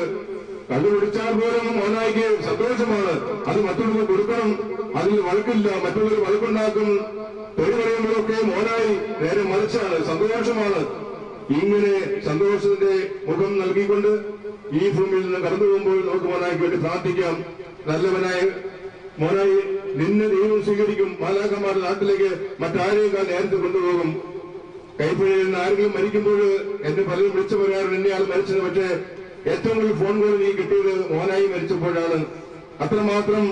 കള്ളു പിടിച്ചാൽ പോലും മോനായിക്ക് സന്തോഷമാണ്. അത് മറ്റുള്ളവർക്ക് കൊടുക്കണം. അതിൽ വഴക്കില്ല. മറ്റുള്ളവർ വഴക്കുണ്ടാക്കും. തൊഴിൽ പറയുമ്പോഴൊക്കെ മോനായി നേരെ മറിച്ചാണ്, സന്തോഷമാണ്. ഇങ്ങനെ സന്തോഷത്തിന്റെ മുഖം നൽകിക്കൊണ്ട് ഈ ഭൂമിയിൽ നിന്ന് കടന്നു പോകുമ്പോൾ നമുക്ക് മോനായിക്ക് വേണ്ടി പ്രാർത്ഥിക്കാം. നല്ലവനായ മോനായി നിന്നെ ദൈവം സ്വീകരിക്കും. മാലാഖമാരുടെ നാട്ടിലേക്ക് മറ്റാരെയൊക്കെ നേരത്തെ കൊണ്ടുപോകും. കൈപ്പുഴയിൽ നിന്ന് ആരെങ്കിലും മരിക്കുമ്പോൾ എന്നെ പലരും വിളിച്ചു പറയാറുണ്ട്, എന്നെ ആൾ മരിച്ചത്. പക്ഷേ ഏറ്റവും കൂടുതൽ ഫോൺ കോൾ നീ കിട്ടിയത് മോനായി മരിച്ചപ്പോഴാണ്. അത്രമാത്രം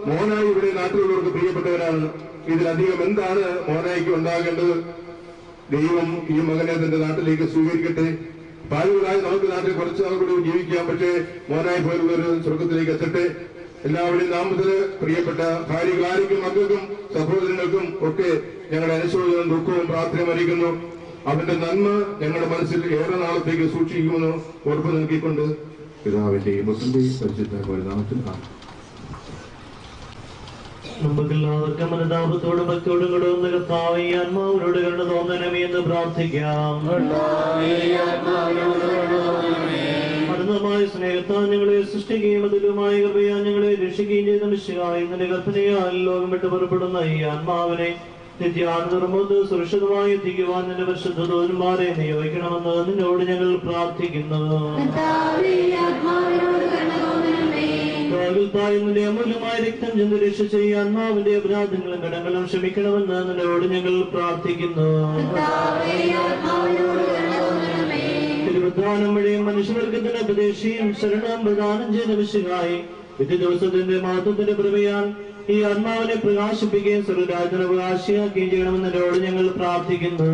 മോനായി ഇവിടെ നാട്ടിലുള്ളവർക്ക് പ്രിയപ്പെട്ടവരാണ്. ഇതിലധികം എന്താണ് മോനായിക്ക് ഉണ്ടാകേണ്ടത്? ദൈവം ഈ മകനെ തന്റെ നാട്ടിലേക്ക് സ്വീകരിക്കട്ടെ. പാഴുകളായി നമുക്ക് നാട്ടിൽ കുറച്ച് നാൾ കൂടി ജീവിക്കാം. പക്ഷേ മോനായി പോലുള്ളൊരു സ്വർഗത്തിലേക്ക് എത്തട്ടെ. എല്ലാവരുടെയും നാമത്തില് പ്രിയപ്പെട്ട ഭാര്യകാരിക്കും മക്കൾക്കും സഹോദരങ്ങൾക്കും ഒക്കെ ഞങ്ങളുടെ അനുശോചനവും ദുഃഖവും പ്രാർത്ഥന അറിയിക്കുന്നു. അവന്റെ നന്മ ഞങ്ങളുടെ മനസ്സിൽ ഏറെ നാളത്തേക്ക് സൂക്ഷിക്കുമെന്ന് ഉറപ്പ് നൽകിക്കൊണ്ട് പിതാവിന്റെയും പുത്രന്റെയും പരിശുദ്ധ നാമത്തിൽ നമുക്കെല്ലാവർക്കും അനുതാപത്തോടും ഭക്തിയോടും കൂടുന്ന കർത്താവേ, ഈ ആത്മാവിനോട് കരുണ തോന്നണമേ എന്ന് പ്രാർത്ഥിക്കാം. അനന്തമായ സ്നേഹത്താൽ ഞങ്ങളെ സൃഷ്ടിക്കുകയും അതിലുമായ കൃപയാൽ ഞങ്ങളെ രക്ഷിക്കുകയും ചെയ്ത മിശിഹായ നിന്റെ കൽപ്പനയാൽ ലോകം വിട്ട് പുറപ്പെടുന്ന ഈ ആത്മാവിനെ നിത്യാനന്ദർമ്മത് സുരക്ഷിതമായി എത്തിക്കുവാൻ നിന്റെ പരിശുദ്ധ ദൂതന്മാരെ നിയോഗിക്കണമെന്ന് നിന്നോട് ഞങ്ങൾ പ്രാർത്ഥിക്കുന്നു. നിന്റെ അമൂല്യമായ രക്തം ചെന്ന് രക്ഷിച്ച ഈ ആത്മാവിന്റെ അപരാധങ്ങളും കടങ്ങളും ക്ഷമിക്കണമെന്ന് നിന്നോട് ഞങ്ങൾ പ്രാർത്ഥിക്കുന്നു. തിരുവധാനം വഴിയും മനുഷ്യവർഗത്തിന്റെ ഉപദേശിയും ശരണം പ്രദാനം ചെയ്ത മിശിഹായി വിധി ദിവസത്തിന്റെ മഹത്വത്തിന്റെ പ്രഭയാൽ ഈ ആത്മാവിനെ പ്രകാശിപ്പിക്കുകയും സ്വർഗരാജ്യത്തിന് അവകാശിയാക്കുകയും ചെയ്യണമെന്ന് എന്നോട് ഞങ്ങൾ പ്രാർത്ഥിക്കുന്നു.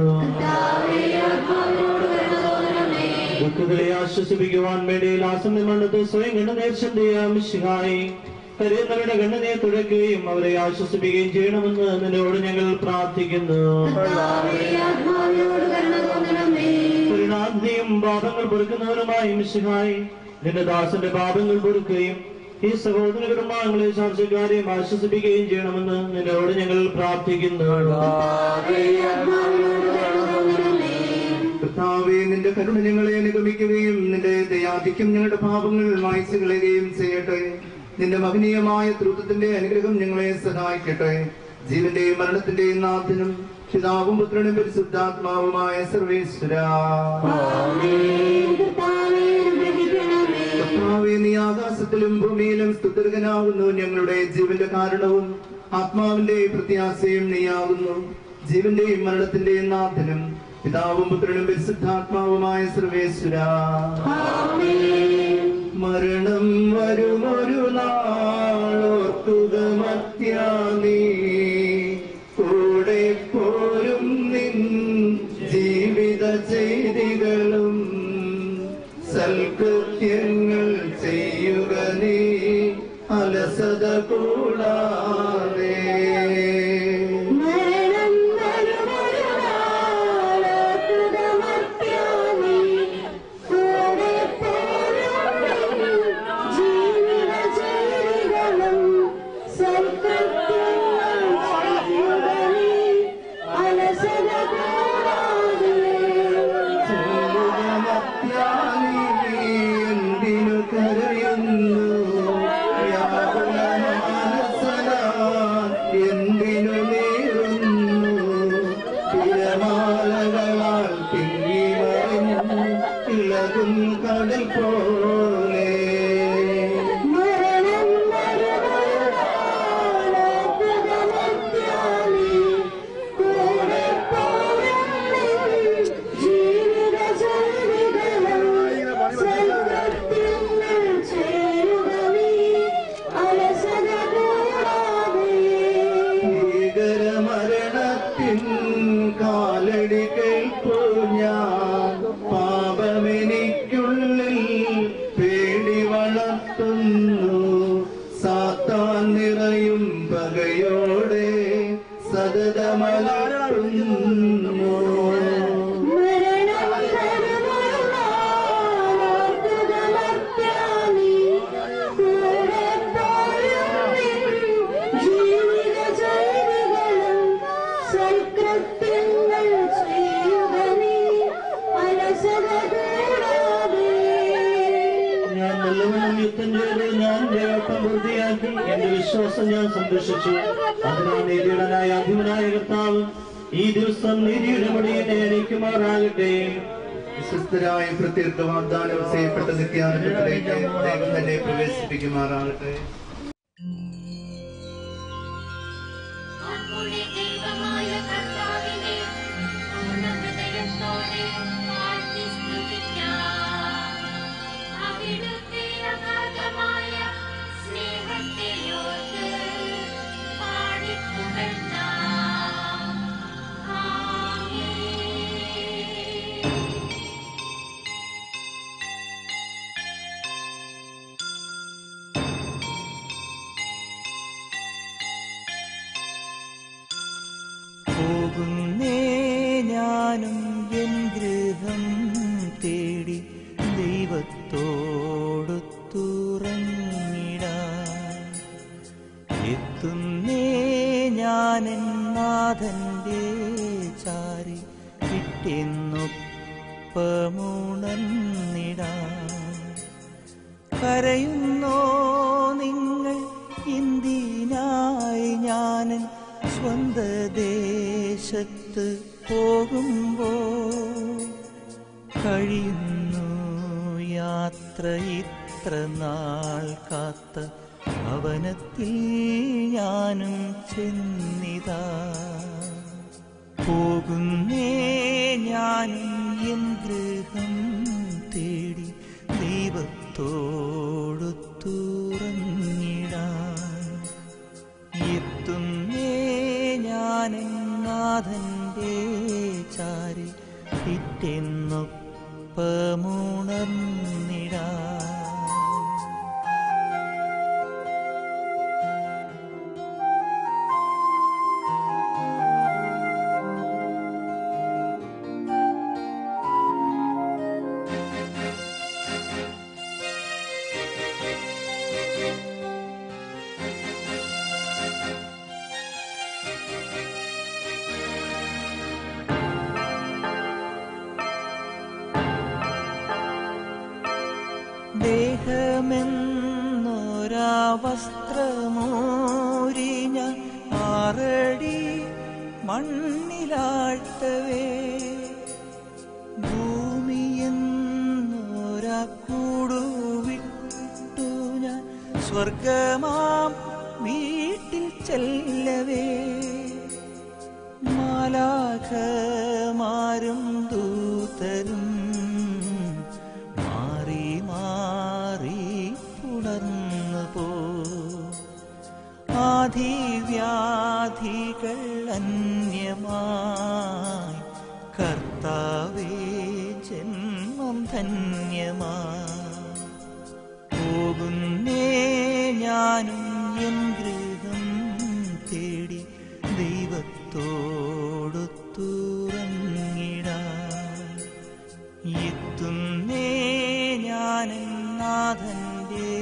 ദുഃഖങ്ങളെ ആശ്വസിപ്പിക്കുവാൻ വേണ്ടി ലാസന്റെ മണ്ണത്ത് സ്വയം കണ്ണുനീർച്ചന്തിയ മിശിഹായി കരയുന്നവരുടെ കണ്ണുനീർ തുടയ്ക്കുകയും അവരെ ആശ്വസിപ്പിക്കുകയും ചെയ്യണമെന്ന് നിന്നോട് ഞങ്ങൾ പ്രാർത്ഥിക്കുന്നു. കരുണാബ്ദിയും പാപങ്ങൾ പൊറുക്കുന്നവരുമായി മിശിഹായി നിന്റെ ദാസന്റെ പാപങ്ങൾ പൊറുക്കുകയും ഈ സഹോദര കുടുംബാംഗങ്ങളെ സാംസ്കാരെയും ആശ്വസിപ്പിക്കുകയും ചെയ്യണമെന്ന് നിന്നോട് ഞങ്ങൾ പ്രാർത്ഥിക്കുന്നു. കർത്താവേ, നിന്റെ കരുണ ഞങ്ങളെ അനുഗമിക്കുകയും നിന്റെ ദയാധിക്യം ഞങ്ങളുടെ പാപങ്ങൾ മായ്ച്ചു കളയുകയും ചെയ്യട്ടെ. നിന്റെ മഹനീയമായ ത്രിത്വത്തിന്റെ അനുഗ്രഹം ഞങ്ങളെ സഹായിക്കട്ടെ. ജീവന്റെയും മരണത്തിന്റെയും നാഥനും പിതാവും പുത്രനും പരിശുദ്ധാത്മാവുമായ സർവേശ്വരാ, കർത്താവേ, നീ ആകാശത്തിലും ഭൂമിയിലും സ്തുത്യർഹനാകുന്നു. ഞങ്ങളുടെ ജീവന്റെ കാരണവും ആത്മാവിന്റെ പ്രത്യാശയും നീയാകുന്നു. ജീവന്റെയും മരണത്തിന്റെയും നാഥനും പിതാവും പുത്രനും പരിശുദ്ധാത്മാവുമായ സർവേശ്വരാ, മരണം വരുമൊരു നാളോർക്കുക മർത്യാനീ, കൂടെ പോരും നിൻ ജീവിത ചെയ്തികളും സൽകൃത്യങ്ങൾ ചെയ്യുക നീ അലസത കൂടാതെ. കടൽ പോലെ ഭീകരമരണത്തിൻ കാലടി കേൾപ്പു ഞാൻ, പാപമെനിക്കുള്ളിൽ പേടി വളർത്തുന്നു. സാത്താൻ നിറയും പകയോടെ സതതമലർത്തുന്നു. വിശ്വാസം ഞാൻ സംരക്ഷിച്ചു. അതിനാൽ നീതിയുടനായ അധിപനായ കർത്താവ് ഈ ദിവസം നീതിയുടെ മടിയെ അണിയിക്കുമാറാകട്ടെ. വിശ്വസ്തരായ പ്രത്യേക വാഗ്ദാനം ചെയ്യപ്പെട്ട നിത്യാനന്ദത്തിലേക്ക് ദൈവം തന്നെ പ്രവേശിപ്പിക്കുമാറാകട്ടെ. പോകുന്നേ ഞാനും എൻ ഗൃഹം തേടി ദൈവത്തോടൊത്തുറങ്ങിടാൻ. എത്തുന്നേ ഞാനെൻ നാഥന്റെ ചാരി കിട്ടിയെന്നൊപ്പമുണർന്നിടാൻ. കരയുന്നോ നിങ്ങൾ എന്തിനായി ഞാനൻ സ്വന്ത ദേശത്ത് പോകുമ്പോൾ? കഴിയുന്നു യാത്ര ഇത്ര നാൾ കാത്ത ഭവനത്തിൽ ഞാനും ചെന്നിതാ. പോകുന്നേ ഞാനും എൻ ഗൃഹം തേടി ദൈവത്തോടൊത്തുറങ്ങിടാൻ. എത്തുന്നേ ഞാനെൻ നാഥന്റെ ചാരി പിറ്റെന്നൊപ്പമുണർന്നിടാൻ. ദേഹമെന്നൊരാ വസ്ത്രമോരി ഞാൻ 6 അടി മണ്ണിലാഴ്ത്തവേ, ഭൂമിയെന്നൊരാ കൂടുവിട്ടു ഞാൻ സ്വർഗമാം വീട്ടിൽ ചെല്ലവേ. മാലാഖമാരും ദൂതരും മാറി മാറി പുണർന്നു പോ. ആധിവ്യാധികൾ അന്യമായി കർത്താവേ ജന്മം ധന്യമായി. പോകുന്നേ ഞാനും എൻ ഗൃഹം തേടി ദൈവത്തോടൊത്തുറങ്ങിടാൻ. എത്തുന്നേ ഞാനെൻ നാഥന്റെ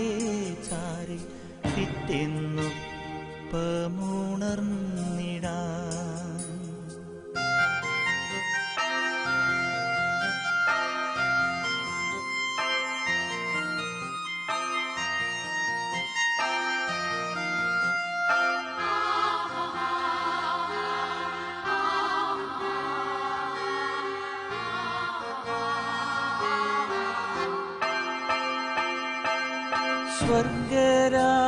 ചാരി പിറ്റെന്നൊപ്പമുണർന്നിടാൻ.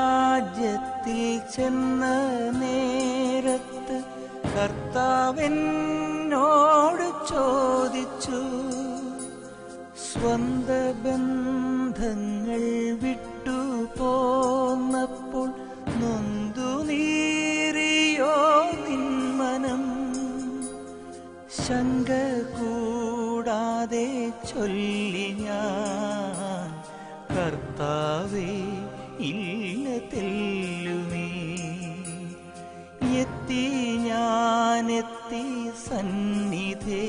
സ്വർഗരാജ്യത്തിൽ ചെന്ന നേരത്ത് കർത്താവെന്നോട് ചോദിച്ചു, സ്വന്ത ബന്ധങ്ങൾ വിട്ടു പോന്നപ്പോൾ നൊന്തു നീറിയോ നിന്മനം? ശങ്ക കൂടാതെ ചൊല്ലി ഞാൻ, കർത്താവേ ഇല്ല തെല്ലുമേ. എത്തി ഞാനെത്തി സന്നിധേ,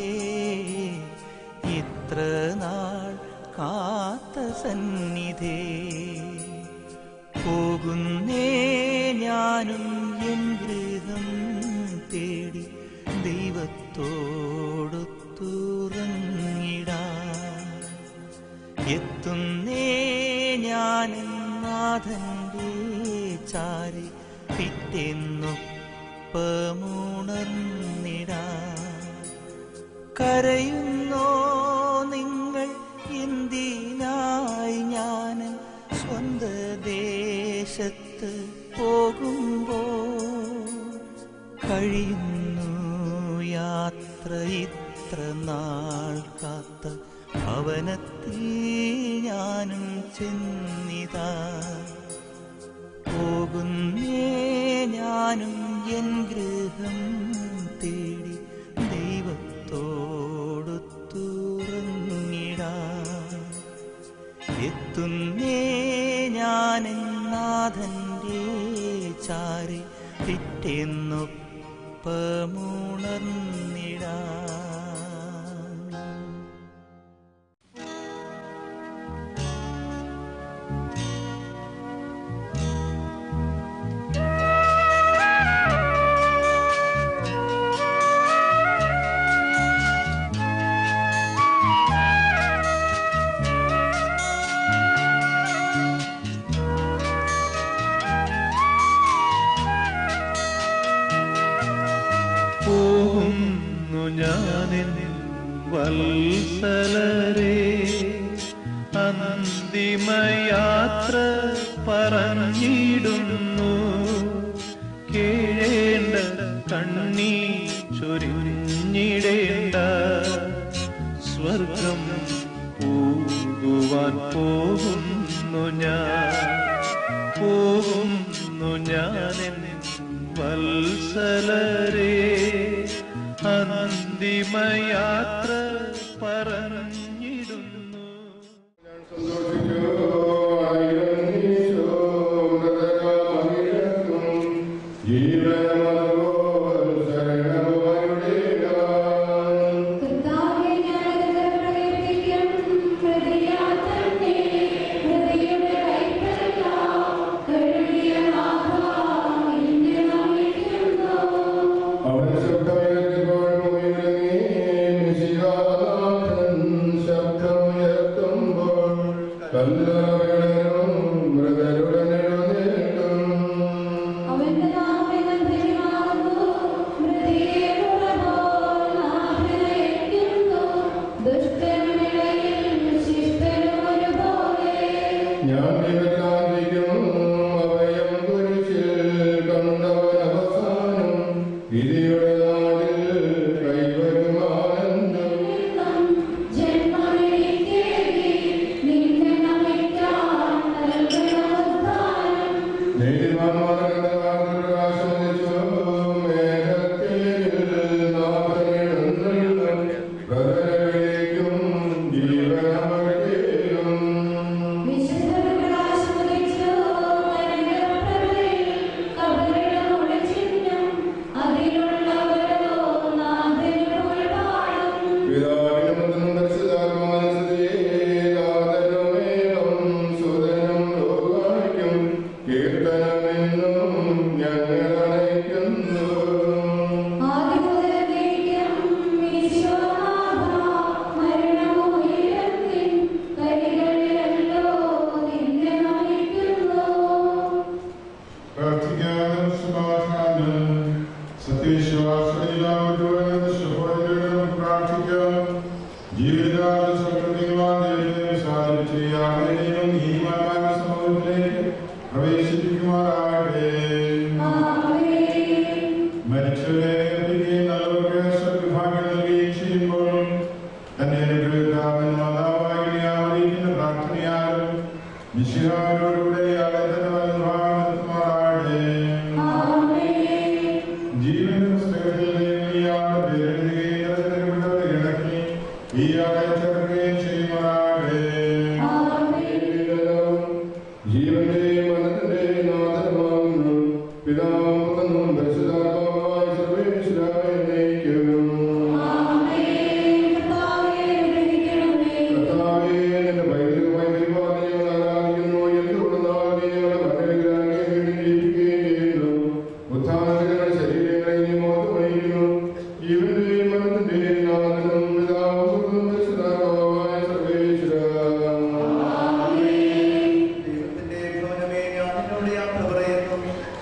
ഇത്ര നാൾ കാത്ത സന്നിധേ. പോകുന്നേ ഞാനും എൻ ഗൃഹം തേടി ദൈവത്തോടൊത്തുറങ്ങിടാൻ. എത്തുന്നേ ഞാനെൻ നാഥന്റെ ചാരി പിറ്റേന്നൊപ്പമുണർന്നിടാ. കരയുന്നോ നിങ്ങൾ എന്തിനായി? ഞാൻ സ്വന്ത ദേശത്ത് പോകുമ്പോൾ കഴിയുന്നു യാത്ര ഇത്ര നാൾ കാത്ത ഭവനത്തിൽ ഞാനും ചെന്നിതാ. പോകുന്നേ ഞാനും എൻ ഗൃഹം തേടി ദൈവത്തോടൊത്തുറങ്ങിടാ. എത്തുന്നേ ഞാനെൻ നാഥന്റെ ചാരി പിറ്റേന്നൊപ്പമുണർന്നിടാ. പോകുന്നു ഞാനെൻ വത്സലരേ, അന്തിമയാത്ര പറഞ്ഞിടുന്നു. കേഴേണ്ട കണ്ണീ ചൊരിഞ്ഞിടേണ്ട, സ്വർഗം പോകുവാൻ പോകുന്നു ഞാൻ. പോകുന്നു ഞാനെൻ വത്സലരേ, അന്തിമയാത്ര പറഞ്ഞിടുന്നു.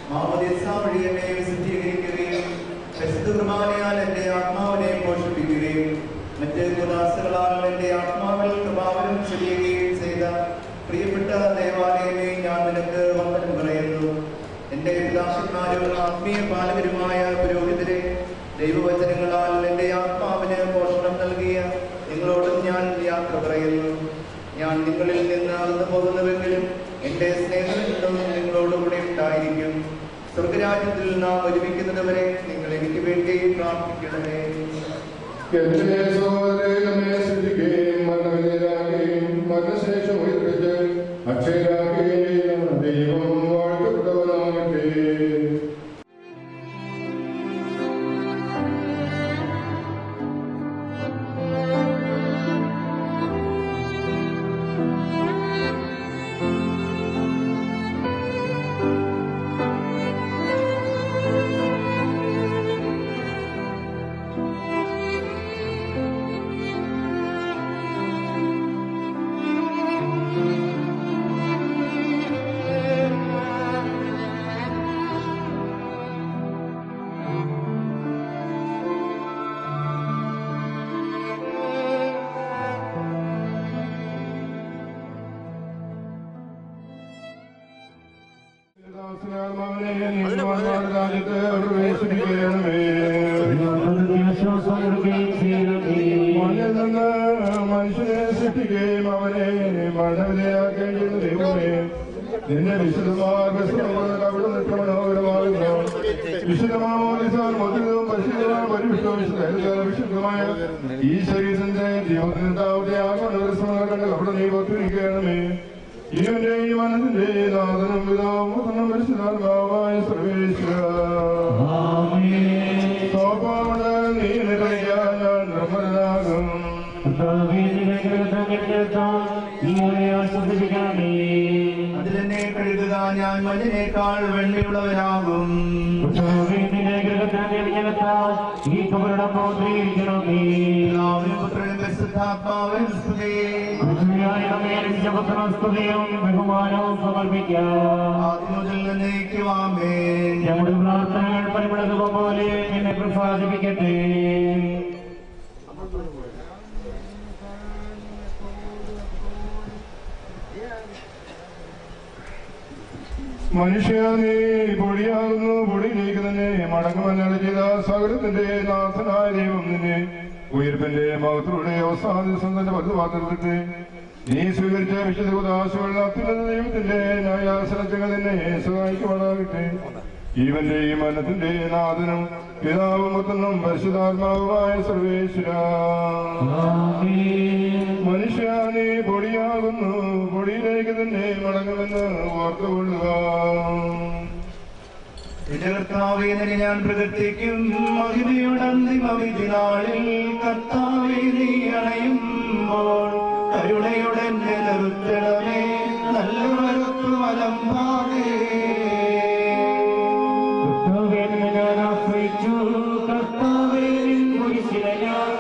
മാമോദീസ വഴി എന്നെ വിശുദ്ധീകരിക്കുകയും പരിശുദ്ധ കുർബാനയാൽ എന്റെ ആത്മാവിനെ പോഷിപ്പിക്കുകയും മറ്റ് ഉദാസകളാൽ എന്റെ ആത്മാവിൽ കൃപാവനം ചെയ്യുകയും ചെയ്ത പ്രിയപ്പെട്ട ദേവാലയമേ, ഞാൻ നിനക്ക് വന്ദനം പറയുന്നു. എന്റെ പിതാക്കന്മാരും ആത്മീയ പാലകരുമായ പുരോഹിതരെ, ദൈവവചനങ്ങളാൽ എന്റെ ആത്മാവിന് പോഷണം നൽകിയ നിങ്ങളോടും ഞാൻ യാത്ര പറയുന്നു. ഞാൻ നിങ്ങളിൽ നിന്ന് അകന്നു പോകുന്നുവെങ്കിലും എന്റെ സ്നേഹം നിങ്ങളോടുകൂടി ഉണ്ടായിരിക്കും. സ്വർഗരാജ്യത്തിൽ നാം ഒരുമിക്കുന്നത് വരെ നിങ്ങൾ എനിക്ക് വേണ്ടി പ്രാർത്ഥിക്കണമേ. മരണശേഷം ഉയർപ്പിച്ച് അക്ഷയരാക്കുകയും ദൈവം വാഴ്ത്തപ്പെട്ടവനാകട്ടെ. മനുഷ്യനെ സൃഷ്ടിക്കുകയും അവനെ മരണവിധേയാക്കുകയും ദൈവമേ, നിന്റെ വിശുദ്ധമായ മനോഹരമാകുന്നു. വിശുദ്ധമാമോദിസാൽ പരിശുദ്ധവും വിശുദ്ധമായ ഈ ശരീരത്തിന്റെ ജീവനത്തിന്റെ ആകണ്ട അവിടെ നീ ഒത്തിരിക്കണമേ. ജീവന്റെ ഈ മനസ്സിന്റെ നാഥനും പിതാവും പുത്രനും പരിശുദ്ധാത്മാവായ സർവേശ്വര നീ നിറയ്ക്കാൻ ഞാൻ നിർമ്മലനാകും. അതിലെന്നെ കഴുകുക, ഞാൻ മഞ്ഞിനേക്കാൾ വെണ്മയുള്ളവനാകും. ബഹുമാനവും സമർപ്പിക്കാം. നമ്മുടെ പ്രാർത്ഥനകൾ പരിമളതുക പോലെ എന്നെ പ്രസാദിപ്പിക്കട്ടെ. മനുഷ്യ നീ പൊടിയാകുന്നു, പൊടിയിലേക്ക് തന്നെ മടങ്ങുമല്ലാതെ ചെയ്ത സകലത്തിന്റെ നാഥനായ ദൈവം നിന്നെ ഉയർപ്പിന്റെ മഹത്വയുടെ അവസാന ദിവസം പദ്ധപാത്രത്തെ നീ സ്വീകരിച്ച വിശുദ്ധ ഉദാശകൾ അത്യുന്നത ദൈവത്തിന്റെ ന്യായാസനത്തിൽ നിന്നെ സഹായിക്കുവാനാകട്ടെ. ജീവന്റെയും മനത്തിന്റെ നാഥനും പിതാവും പുത്രനും പരിശുദ്ധാത്മാവുമായ സർവേശ്വര മനുഷ്യ നീ പൊടിയാകുന്നു, പൊടിയിലേക്ക് തന്നെ മടങ്ങുമെന്ന് ഓർത്തുകൊള്ളുക. എന്റെ കർത്താവേ, ഞാൻ പ്രകൃതിക്കും മഹിമയുടെ അന്തിമവിധിനാളിൽ കർത്താവേ നീ അണയുമ്പോൾ കരുണയുടെ നിർത്തണമേ, നല്ല മരത്തു വലമ്പാകേ. ഞാൻ ആശ്രയിച്ചു കർത്താവേ, ഞാൻ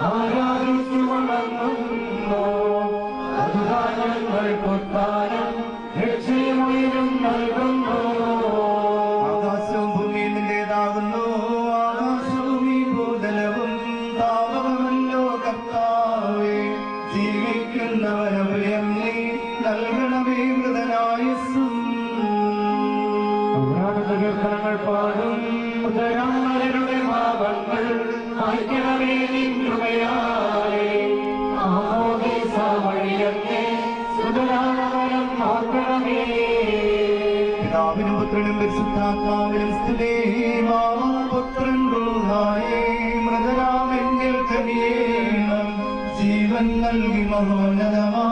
ആരാധിച്ചു വളർന്നു. അതുതാ ഞങ്ങൾ കൊത്താനും രക്ഷയുയരും നൽകുന്നു. ആകാശവും ഭൂമിയും നിന്റേതാകുന്നു, ആകാശവും ഈ ഭൂതലവും താവകമല്ലോ കർത്താവേ. ജീവിക്കുന്നവനഭയം നീ നൽകണമേ മൃതനായുസ്സും. കീർത്തനങ്ങൾ പാടും ഉദരാമരുടെ പാപങ്ങൾ മായ്ക്കണമേ നിൻ കൃപയാലേ. വഴിയൊക്കെ സുതരാമരം നോക്കണമേ. പിതാവിനും പുത്രനും പരിശുദ്ധാത്മാവിനും സ്തുതി. പുത്രൻ റൂഹായേ, മൃതരാമെങ്കിൽ കനിയേണം. ജീവൻ നൽകി മഹോന്നതമാ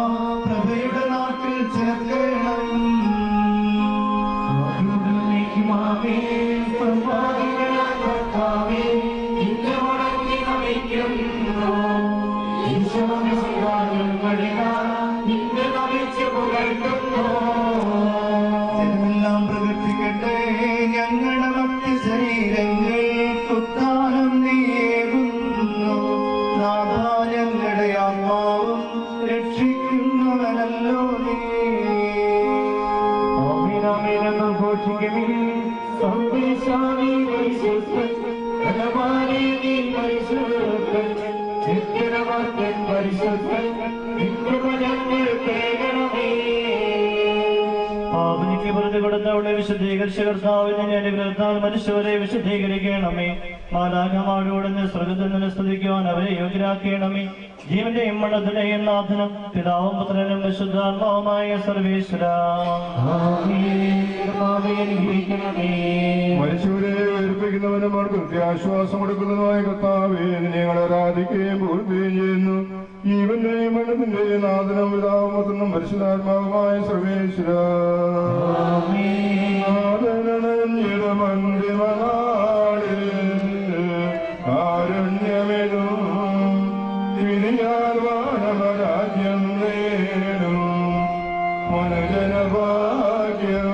പ്രഭയുടെ നാട്ടിൽ ചേർക്കണം. ജനമെല്ലാം പ്രകീർത്തിക്കട്ടെ ഞങ്ങളുടെ ഭക്തി ശരീരങ്ങൾ ഉത്താനം നീയേകുന്നു. നാഥാ ഞങ്ങളുടെ ആത്മാവും രക്ഷിക്കുന്നവനല്ലോ നീ. ഘോഷിക്കുവിൻ സ്വാമി പരിശുദ്ധൻ ബലവാനേ നീ പരിശുദ്ധൻ നിത്യനമർത്തൻ പരിശുദ്ധൻ നിത്യപദങ്ങൾ കേൾക്കണമേ. പാപനിക്ക് വെറുതെ കൊടുത്തവളെ വിശുദ്ധീകരിച്ച കർത്താവിനെ അനുഗ്രഹത്താൽ മനുഷ്യരെ വിശുദ്ധീകരിക്കണമേ. മാലാഖമാരോടൊന്ന് സ്വർഗ്ഗത്തിൽ നിന്ന് സ്തുതിക്കുവാൻ അവരെ യോഗ്യരാക്കണമേ. ജീവന്റെയും മരണത്തിന്റെയും നാഥനും പിതാവും പുത്രനും വിശുദ്ധാത്മാവുമായ സർവേശ്വര മനുഷ്യരെ ഉയർപ്പിക്കുന്നവനും അവർക്ക് പ്രത്യാശ്വാസം കൊടുക്കുന്നതുമായ കർത്താവേ, ഞങ്ങളെ ആരാധിക്കുകയും പൂർത്തിയും ചെയ്യുന്നു. ജീവന്റെയും മരണത്തിന്റെയും നാഥനും പിതാവും പുത്രനും പരിശുദ്ധാത്മാവുമായ സർവേശ്വര കാരുണ്യമെന്നും രാജ്യം നേടും മനജനഭാഗ്യം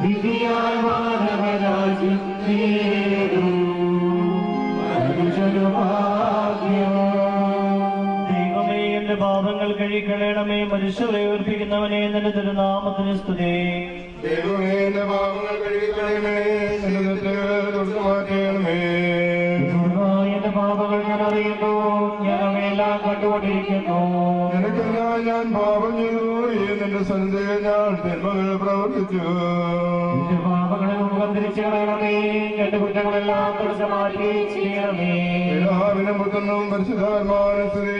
വിധിയാൽ മാനവരാജ്യം നേടും മനജനഭാഗ്യം ദൈവമേ, എന്റെ പാപങ്ങൾ കഴുകിക്കളയണമേ. മനുഷ്യരെ ഉയർപ്പിക്കുന്നവനെ നിന്റെ തിരുനാമത്തിന് സ്തുതി. ദൈവമേ, എന്റെ പാപങ്ങൾ കഴുകിക്കളയണമേ, എന്റെ തെറ്റുകൾ തുടച്ചു മാറ്റണമേ. എന്റെ പാപങ്ങൾ ഞാൻ അറിയുന്നു, ഞാൻ അവയെല്ലാം കണ്ടുകൊണ്ടിരിക്കുന്നു. നിനക്കെല്ലാം ഞാൻ പാപം ചെയ്തു, നിന്റെ സന്നിധിയിൽ ഞാൻ തിന്മകൾ പ്രവർത്തിച്ചു. എന്റെ പാപങ്ങളെ മുഖം തിരിച്ചു കളയണമേ, എന്റെ കുറ്റങ്ങളെല്ലാം തുടച്ചു മാറ്റി ചെയ്യണമേ. പിതാവിനും പുത്രനും പരിശുദ്ധാത്മാവിനും സ്തുതി.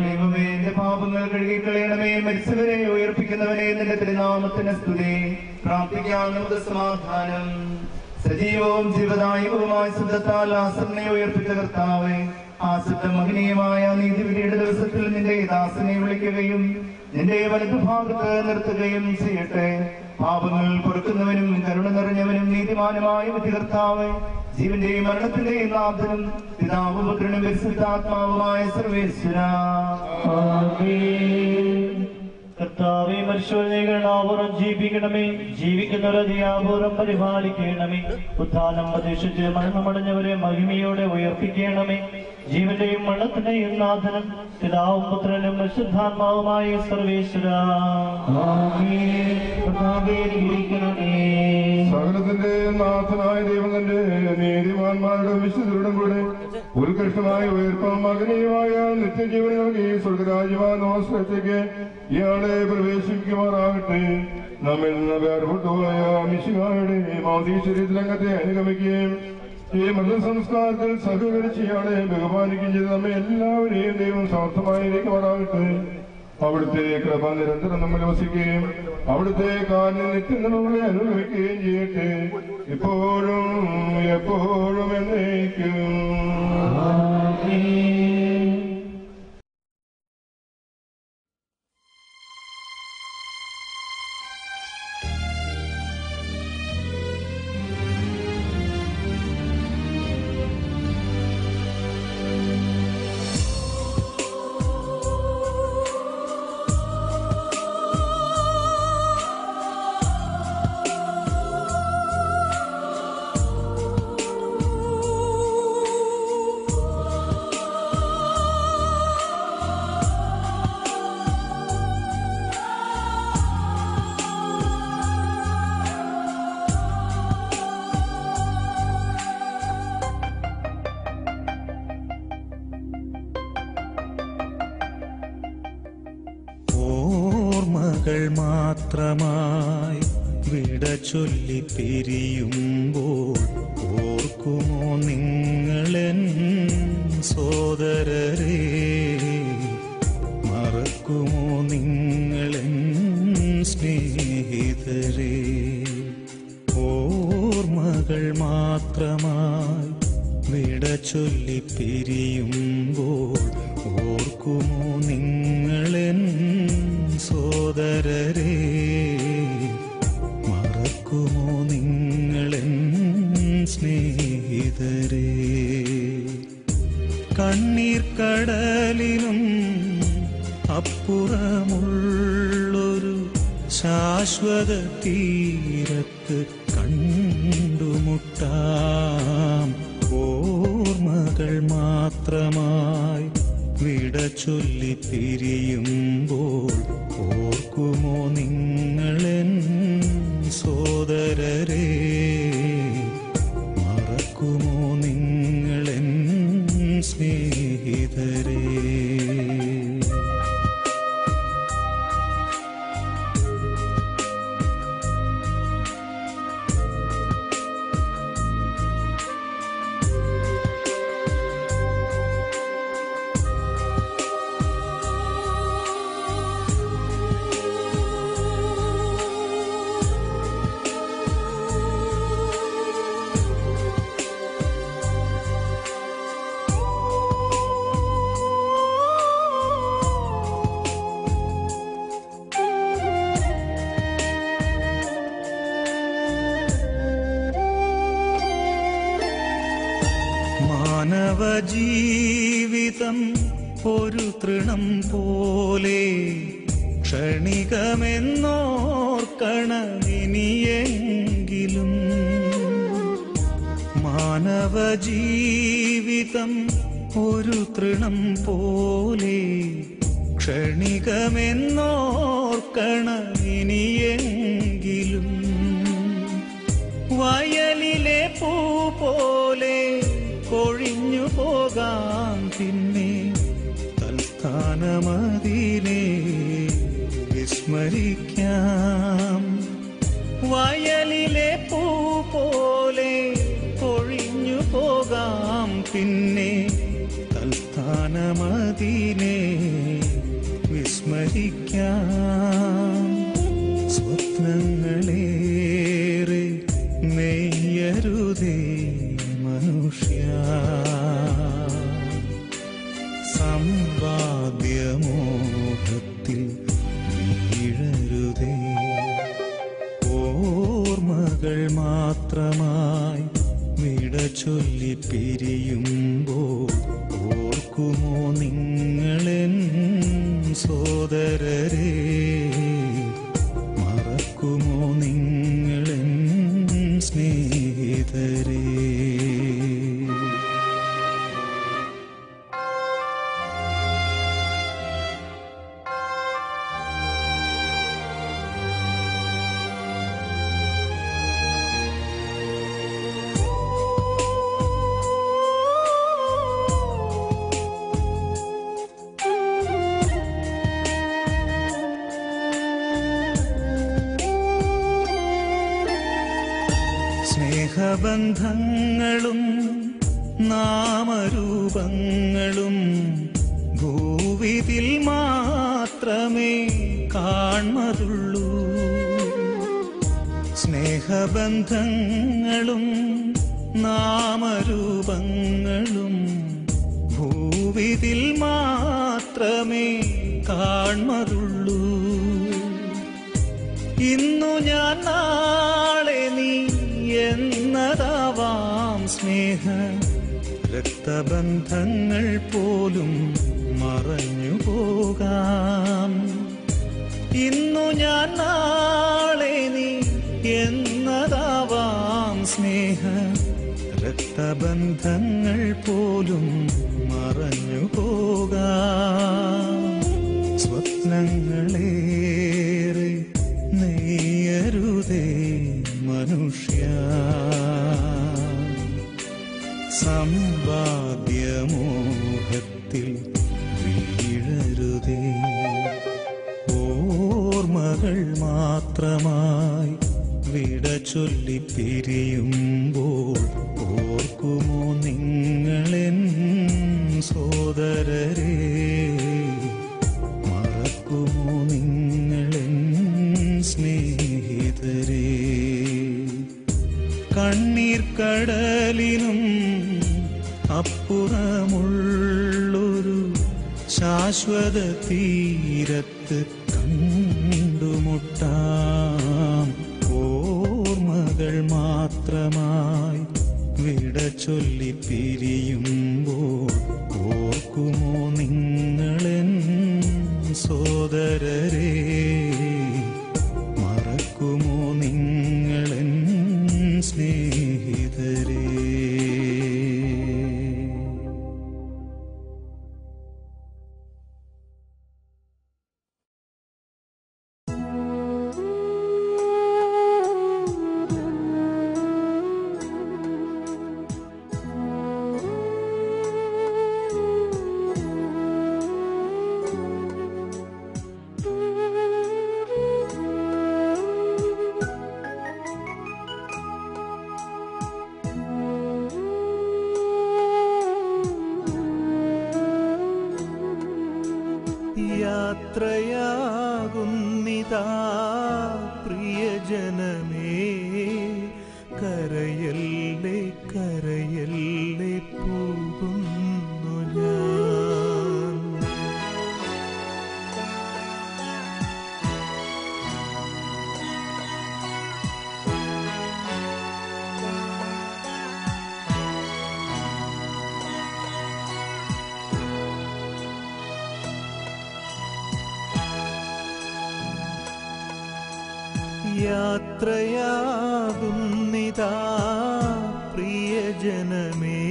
ദൈവമേ, എന്റെ പാപങ്ങൾ കഴുകിക്കളയണമേ. മരിച്ചവരെ ഉയർപ്പിക്കുന്നവനെ നിന്റെ തിരുനാമത്തിന് സ്തുതി. പ്രാർത്ഥിക്കാം നമുക്ക് സമാധാനം. സജീവവും ജീവദായകവുമായ ശബ്ദത്താൽ ആസനെ ഉയർപ്പിച്ച കർത്താവേ, ആ ശബ്ദം മഹനീയമായ നീതിവിധിയുടെ ദിവസത്തിൽ നിന്റെ ദാസനെ വിളിക്കുകയും നിന്റെ വലതുഭാഗത്ത് നിർത്തുകയും ചെയ്യട്ടെ. പാപങ്ങൾ പൊറുക്കുന്നവനും കരുണ നിറഞ്ഞവനും നീതിമാനുമായ വിധികർത്താവേ, ജീവന്റെയും മരണത്തിന്റെയും നാഥനും പിതാവും പുത്രനും പരിശുദ്ധാത്മാവുമായ സർവേശ്വര കർത്താവേ, മനുഷ്യപൂർവ്വം ജീവിക്കണമേ. ജീവിക്കുന്നവരെ ദയാപൂർവ്വം പരിപാലിക്കണമേ. ഉത്ഥാനം പ്രതീക്ഷിച്ച് മരണമടഞ്ഞവരെ മഹിമയോടെ ഉയർപ്പിക്കണമേ. ജീവന്റെയും മരണത്തിന്റെയും നാഥനും പിതാവും പുത്രനും പരിശുദ്ധാത്മാവുമായ സർവേശ്വര സകലത്തിന്റെ നാഥനായ ദൈവം തന്റെ നീതിമാന്മാരുടെ വിശുദ്ധരുடன் കൂടെ ഉത്കൃഷ്ടമായ ഉയർപ്പം മകനീയമായ നിത്യജീവൻ നൽകി സ്വർഗരാജ്യമായ നമസ്കാരത്തേക്ക് ഇയാളെ പ്രവേശിക്കുമാറാകട്ടെ. നമ്മിൽ നിന്ന് വേർപെട്ടുപോയ മിശിഹായുടെ മാതീശരീരത്തിലംഗത്തെ അനുഗമിക്കുകയും ഈ മൃതസംസ്കാരത്തിൽ സഹകരിച്ച് ഇയാളെ ബഹുമാനിക്കുകയും ചെയ്ത് നമ്മെ എല്ലാവരെയും ദൈവം സമർത്ഥമായിരിക്കുമാറാകട്ടെ. അവിടുത്തെ കൃപ നിരന്തരം നമ്മൾ വസിക്കുകയും അവിടുത്തെ കാര്യം നിത്യം നമ്മളെ അനുഭവിക്കുകയും ചെയ്യട്ടെ, ഇപ്പോഴും എപ്പോഴും എന്നേക്കും. മകൾ മാത്രമായി വിട ചൊല്ലി പിരിയുമ്പോൾ ഓർക്കുമോ നിങ്ങളെൻ സോദരരെ? മറക്കുമോ നിങ്ങളെൻ സ്നേഹിതരെ? ഓർമ്മകൾ മാത്രമായി വിട ചൊല്ലി പിരിയുമ്പോൾ ഓർക്കുമോ നിങ്ങളെൻ സോദരരെ? മറക്കുമോ നിങ്ങളെൻ സ്നേഹിതരെ? കണ്ണീർ കടലിനും അപ്പുറമുള്ളൊരു ശാശ്വത തീരത്ത് കണ്ടുമുട്ടാം. ഓർമ്മകൾ മാത്രമായി വിട ചൊല്ലി പിരിയുമ്പോൾ ഓർക്കുമോ നിങ്ങളെൻ സോദരരെ? മറക്കുമോ നിങ്ങളെൻ സ്നേഹിതരെ? മാനവജീവിതം ഒരു തൃണം പോലെ ക്ഷണികമെന്നോർക്കണമിനിയെങ്കിലും. മാനവജീവിതം ഒരു തൃണം പോലെ ക്ഷണികമെന്നോർക്കണമിനിയെങ്കിലും. വയലിലെ പൂ പോലെ കൊഴിഞ്ഞു പോകാം പിന്നെ തൽസ്ഥാനമതിനെ വിസ്മരിക്കാം. വയലിലെ പൂ പോലെ കൊഴിഞ്ഞു പോകാം പിന്നെ തൽസ്ഥാനമതിനെ വിസ്മരിക്കാം. സ്വപ്നങ്ങളേറെ നെയ്യരുതേ മനുഷ്യ, സമ്പാദ്യമോഹത്തിൽ വീഴരുതേ. ഓർമ്മകൾ മാത്രമായി വിട ചൊല്ലി പിരിയുമ്പോൾ ഓർക്കുമോ നിങ്ങളെൻ സോദരരെ? മറക്കുമോ നിങ്ങളെൻ സ്നേഹിതരെ? സ്നേഹബന്ധങ്ങളും നാമരൂപങ്ങളും ഭൂവിതിൽ മാത്രമേ കാൺമതുള്ളൂ. സ്നേഹബന്ധങ്ങളും നാമരൂപങ്ങളും ഭൂവിതിൽ മാത്രമേ കാൺമതുള്ളൂ. ഇന്നു ഞാൻ നാളെ നീ എന്നതാവാം സ്നേഹ രക്തബന്ധങ്ങൾ പോലും മറഞ്ഞു പോകാം. ഇന്നു ഞാൻ നാളെ നീ എന്നതാവാം സ്നേഹ രക്തബന്ധങ്ങൾ പോലും മറഞ്ഞു പോകാം. സ്വപ്നങ്ങളേറെ നെയ്യരുതേ മനുഷ്യ, സമ്പാദ്യമോഹത്തിൽ വീഴരുതേ. ഓർമ്മകൾ മാത്രമായി വിട ചൊല്ലി പിരിയുമ്പോൾ ഓർക്കുമോ നിങ്ങളെൻ സോദരരെ? മറക്കുമോ നിങ്ങളെൻ സ്നേഹിതരെ? കണ്ണീർ കടലിനും അപ്പുറമുള്ളൊരു ശാശ്വത തീരത്ത് കണ്ടുമുട്ടാം. ഓർമ്മകൾ മാത്രമായി വിട ചൊല്ലി പിരിയുമ്പോൾ ഓർക്കുമോ നിങ്ങളെൻ സോദരരെ? മറക്കുമോ നിങ്ങളെൻ സ്നേഹിതരെ? യാത്രയാകുന്നിതാ പ്രിയജനമേ, കരയല്ലേ കരയല്ലേ പോകുന്നു ഞാൻ. യാത്രയാകുന്നിതാ പ്രിയജനമേ,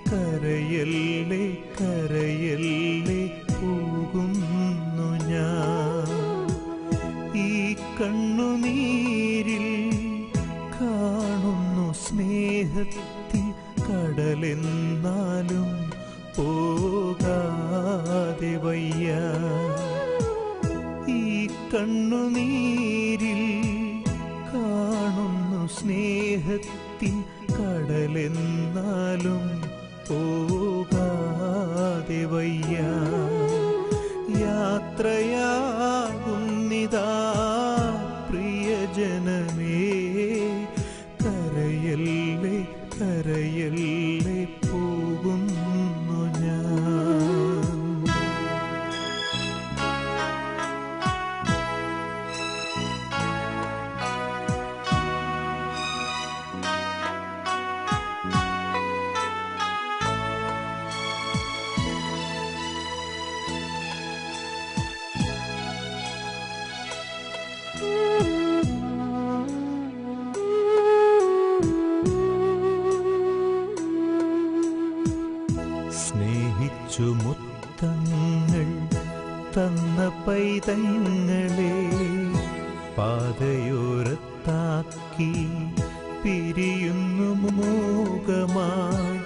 കരയല്ലേ കരയല്ലേ പോകുന്നു ഞാൻ. ഈ കണ്ണുനീരിൽ കാണുന്നു സ്നേഹത്തിൻ കടലെന്നാലും പോകാതെ വയ്യ. ഈ കണ്ണുനീരിൽ കാണുന്നു സ്നേഹത്തിൻ കടലെന്നാലും പോകാതെ വയ്യ. യാത്രയാകുന്നിതാ പ്രിയജനമേ, കരയല്ലേ കരയല്ലേ പോകുന്നു ഞാൻ. സ്നേഹിച്ചു മുത്തങ്ങൾ തന്ന പൈതങ്ങളെ പാതയോരത്താക്കി പിരിയുന്നു മൂകമായി.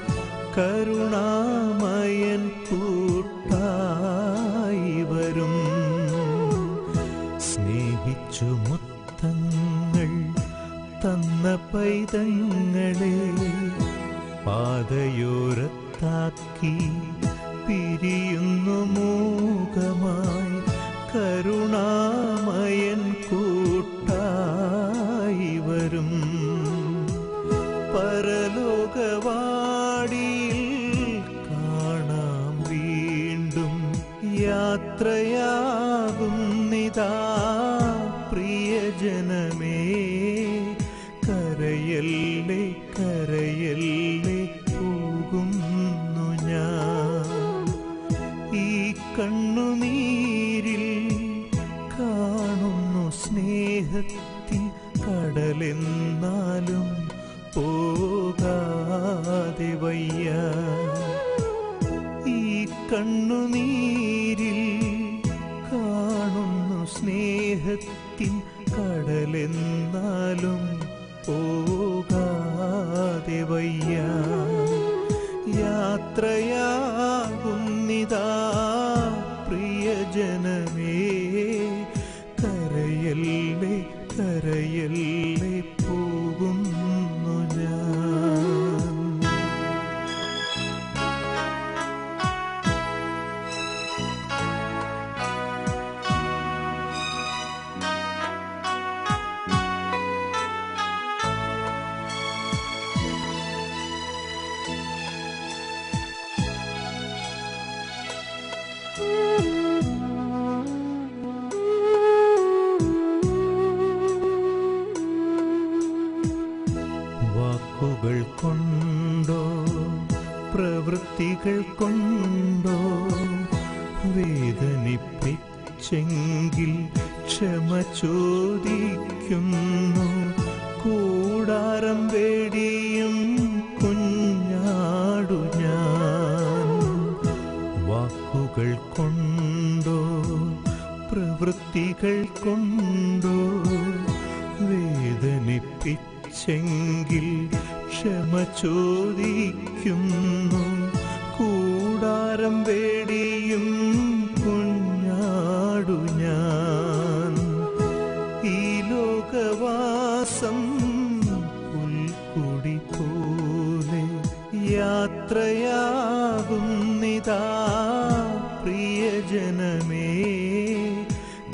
കരുണാമയൻ കൂട്ടായി വരും. സ്നേഹിച്ചു മുത്തങ്ങൾ തന്ന പൈതങ്ങളെ പാതയോരത്താക്കി പിരിയുന്നു മൂകമായി. കരുണാമയൻ കൂട്ടായി വരും. പരലോകവാടിയിൽ കാണാം വീണ്ടും. യാത്രയാകുന്നിതാ പ്രിയജനമേ, കരയല്ലേ കരയല്ലേ പോകുന്നു ഞാൻ. ഈ കണ്ണുനീരിൽ കാണുന്നു സ്നേഹത്തിൻ കടലെന്നാലും പോകാതെ വയ്യ. ഈ കണ്ണുനീരിൽ കാണുന്നു സ്നേഹത്തിൻ കടലെന്നാലും പോകാതെ വയ്യ. യാത്രയാകുന്നിതാ പ്രിയജനമേ, കരയല്ലേ കൊണ്ടോ വേദനിപ്പിച്ചെങ്കിൽ ക്ഷമ ചോദിക്കുന്നു. കൂടാരം വേടിയും കുഞ്ഞാടു ഞാൻ. വാക്കുകൾ കൊണ്ടോ പ്രവൃത്തികൾ കൊണ്ടോ വേദനിപ്പിച്ചെങ്കിൽ ക്ഷമ ചോദിക്കുന്നു. കൂടാരം വേടിയും കുഞ്ഞാടു ഞാൻ. ഈ ലോകവാസം പുൽക്കുടി പോലെ യാത്രയാകുന്നിതാ പ്രിയജനമേ.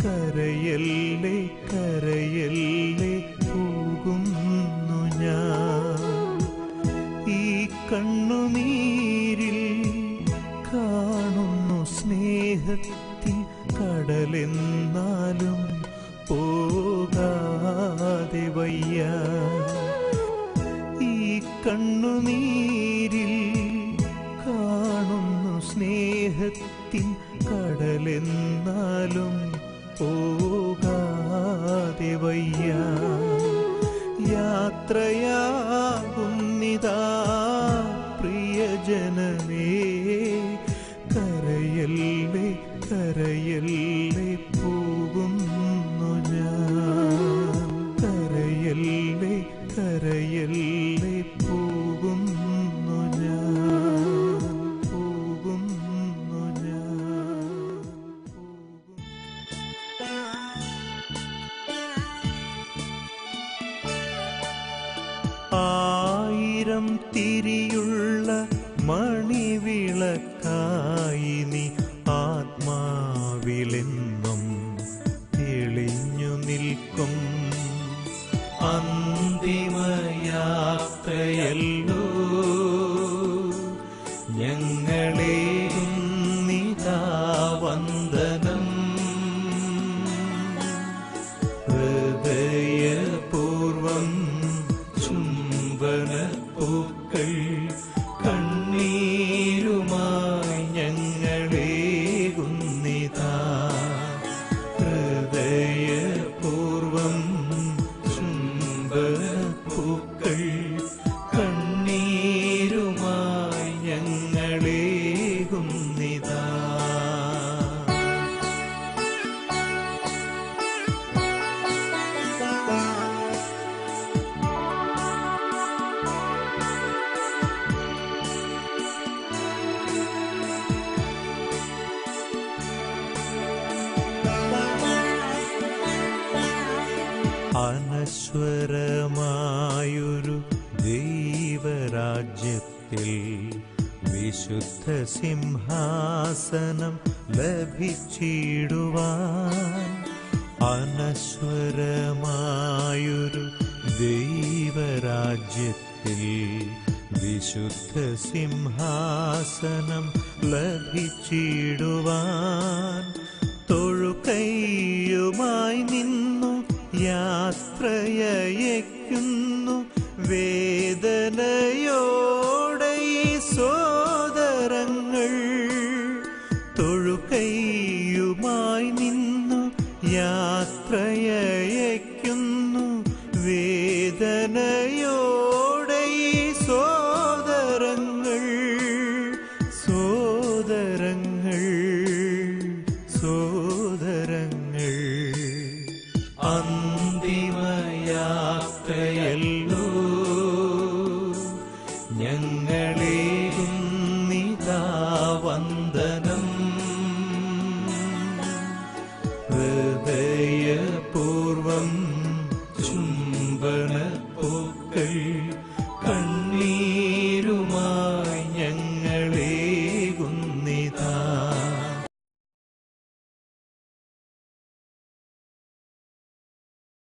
കരയല്ലേ കരയല്ലേ പോകുന്നു ഞാൻ. ഈ കണ്ണുനീരിൽ കാണുന്നു സ്നേഹത്തിൻ കടലെന്നാലും പോകാതെ വയ്യ. ഈ കണ്ണുനീരിൽ കാണുന്നു സ്നേഹത്തിൻ കടലെന്നാലും പോകാതെ വയ്യ. യാത്രയാകുന്നിതാ പ്രിയജനമേ. കരയല്ലേ കരയല്ലേ പോകുന്നു ഞാൻ. കരയല്ലേ കരയല്ലേ പോകുന്നു ഞാൻ. പോകുന്നു ഞാൻ. ആയിരം തിരിയുള്ള മണിവിളക്കായി നീ ആത്മാവിലെന്നും തെളിഞ്ഞു നിൽക്കും. അന്തിമയാത്രയല്ലോ ഞങ്ങളേകുന്നിതാ വന്ദനം. ഹൃദയപൂർവം ചുംബനപ്പൂക്കൾ കണ്ണീരുമായി ഞങ്ങളേകുന്നിതാ. ഹൃദയപൂർവം ചുംബനപ്പൂക്കൾ കണ്ണീരുമായി ഞങ്ങളേകുന്നിതാ. അനശ്വരമായൊരു ദൈവരാജ്യത്തിൽ വിശുദ്ധ സിംഹാസനം ലഭിച്ചിടുവാൻ. അനശ്വരമായൊരു ദൈവരാജ്യത്തിൽ വിശുദ്ധ സിംഹാസനം ലഭിച്ചിടുവാൻ. തൊഴുകൈയുമായി നിന്നു യാത്രയയക്കുന്നു വേദനയോടെ ഈ സോദരങ്ങൾ. തൊഴുകൈയുമായി നിന്നു യാത്രയയക്കുന്നു വേദനയോടെ ഈ സോദരങ്ങൾ. സോദരങ്ങൾ സോദരങ്ങൾ. അന്തിമയാത്രയല്ല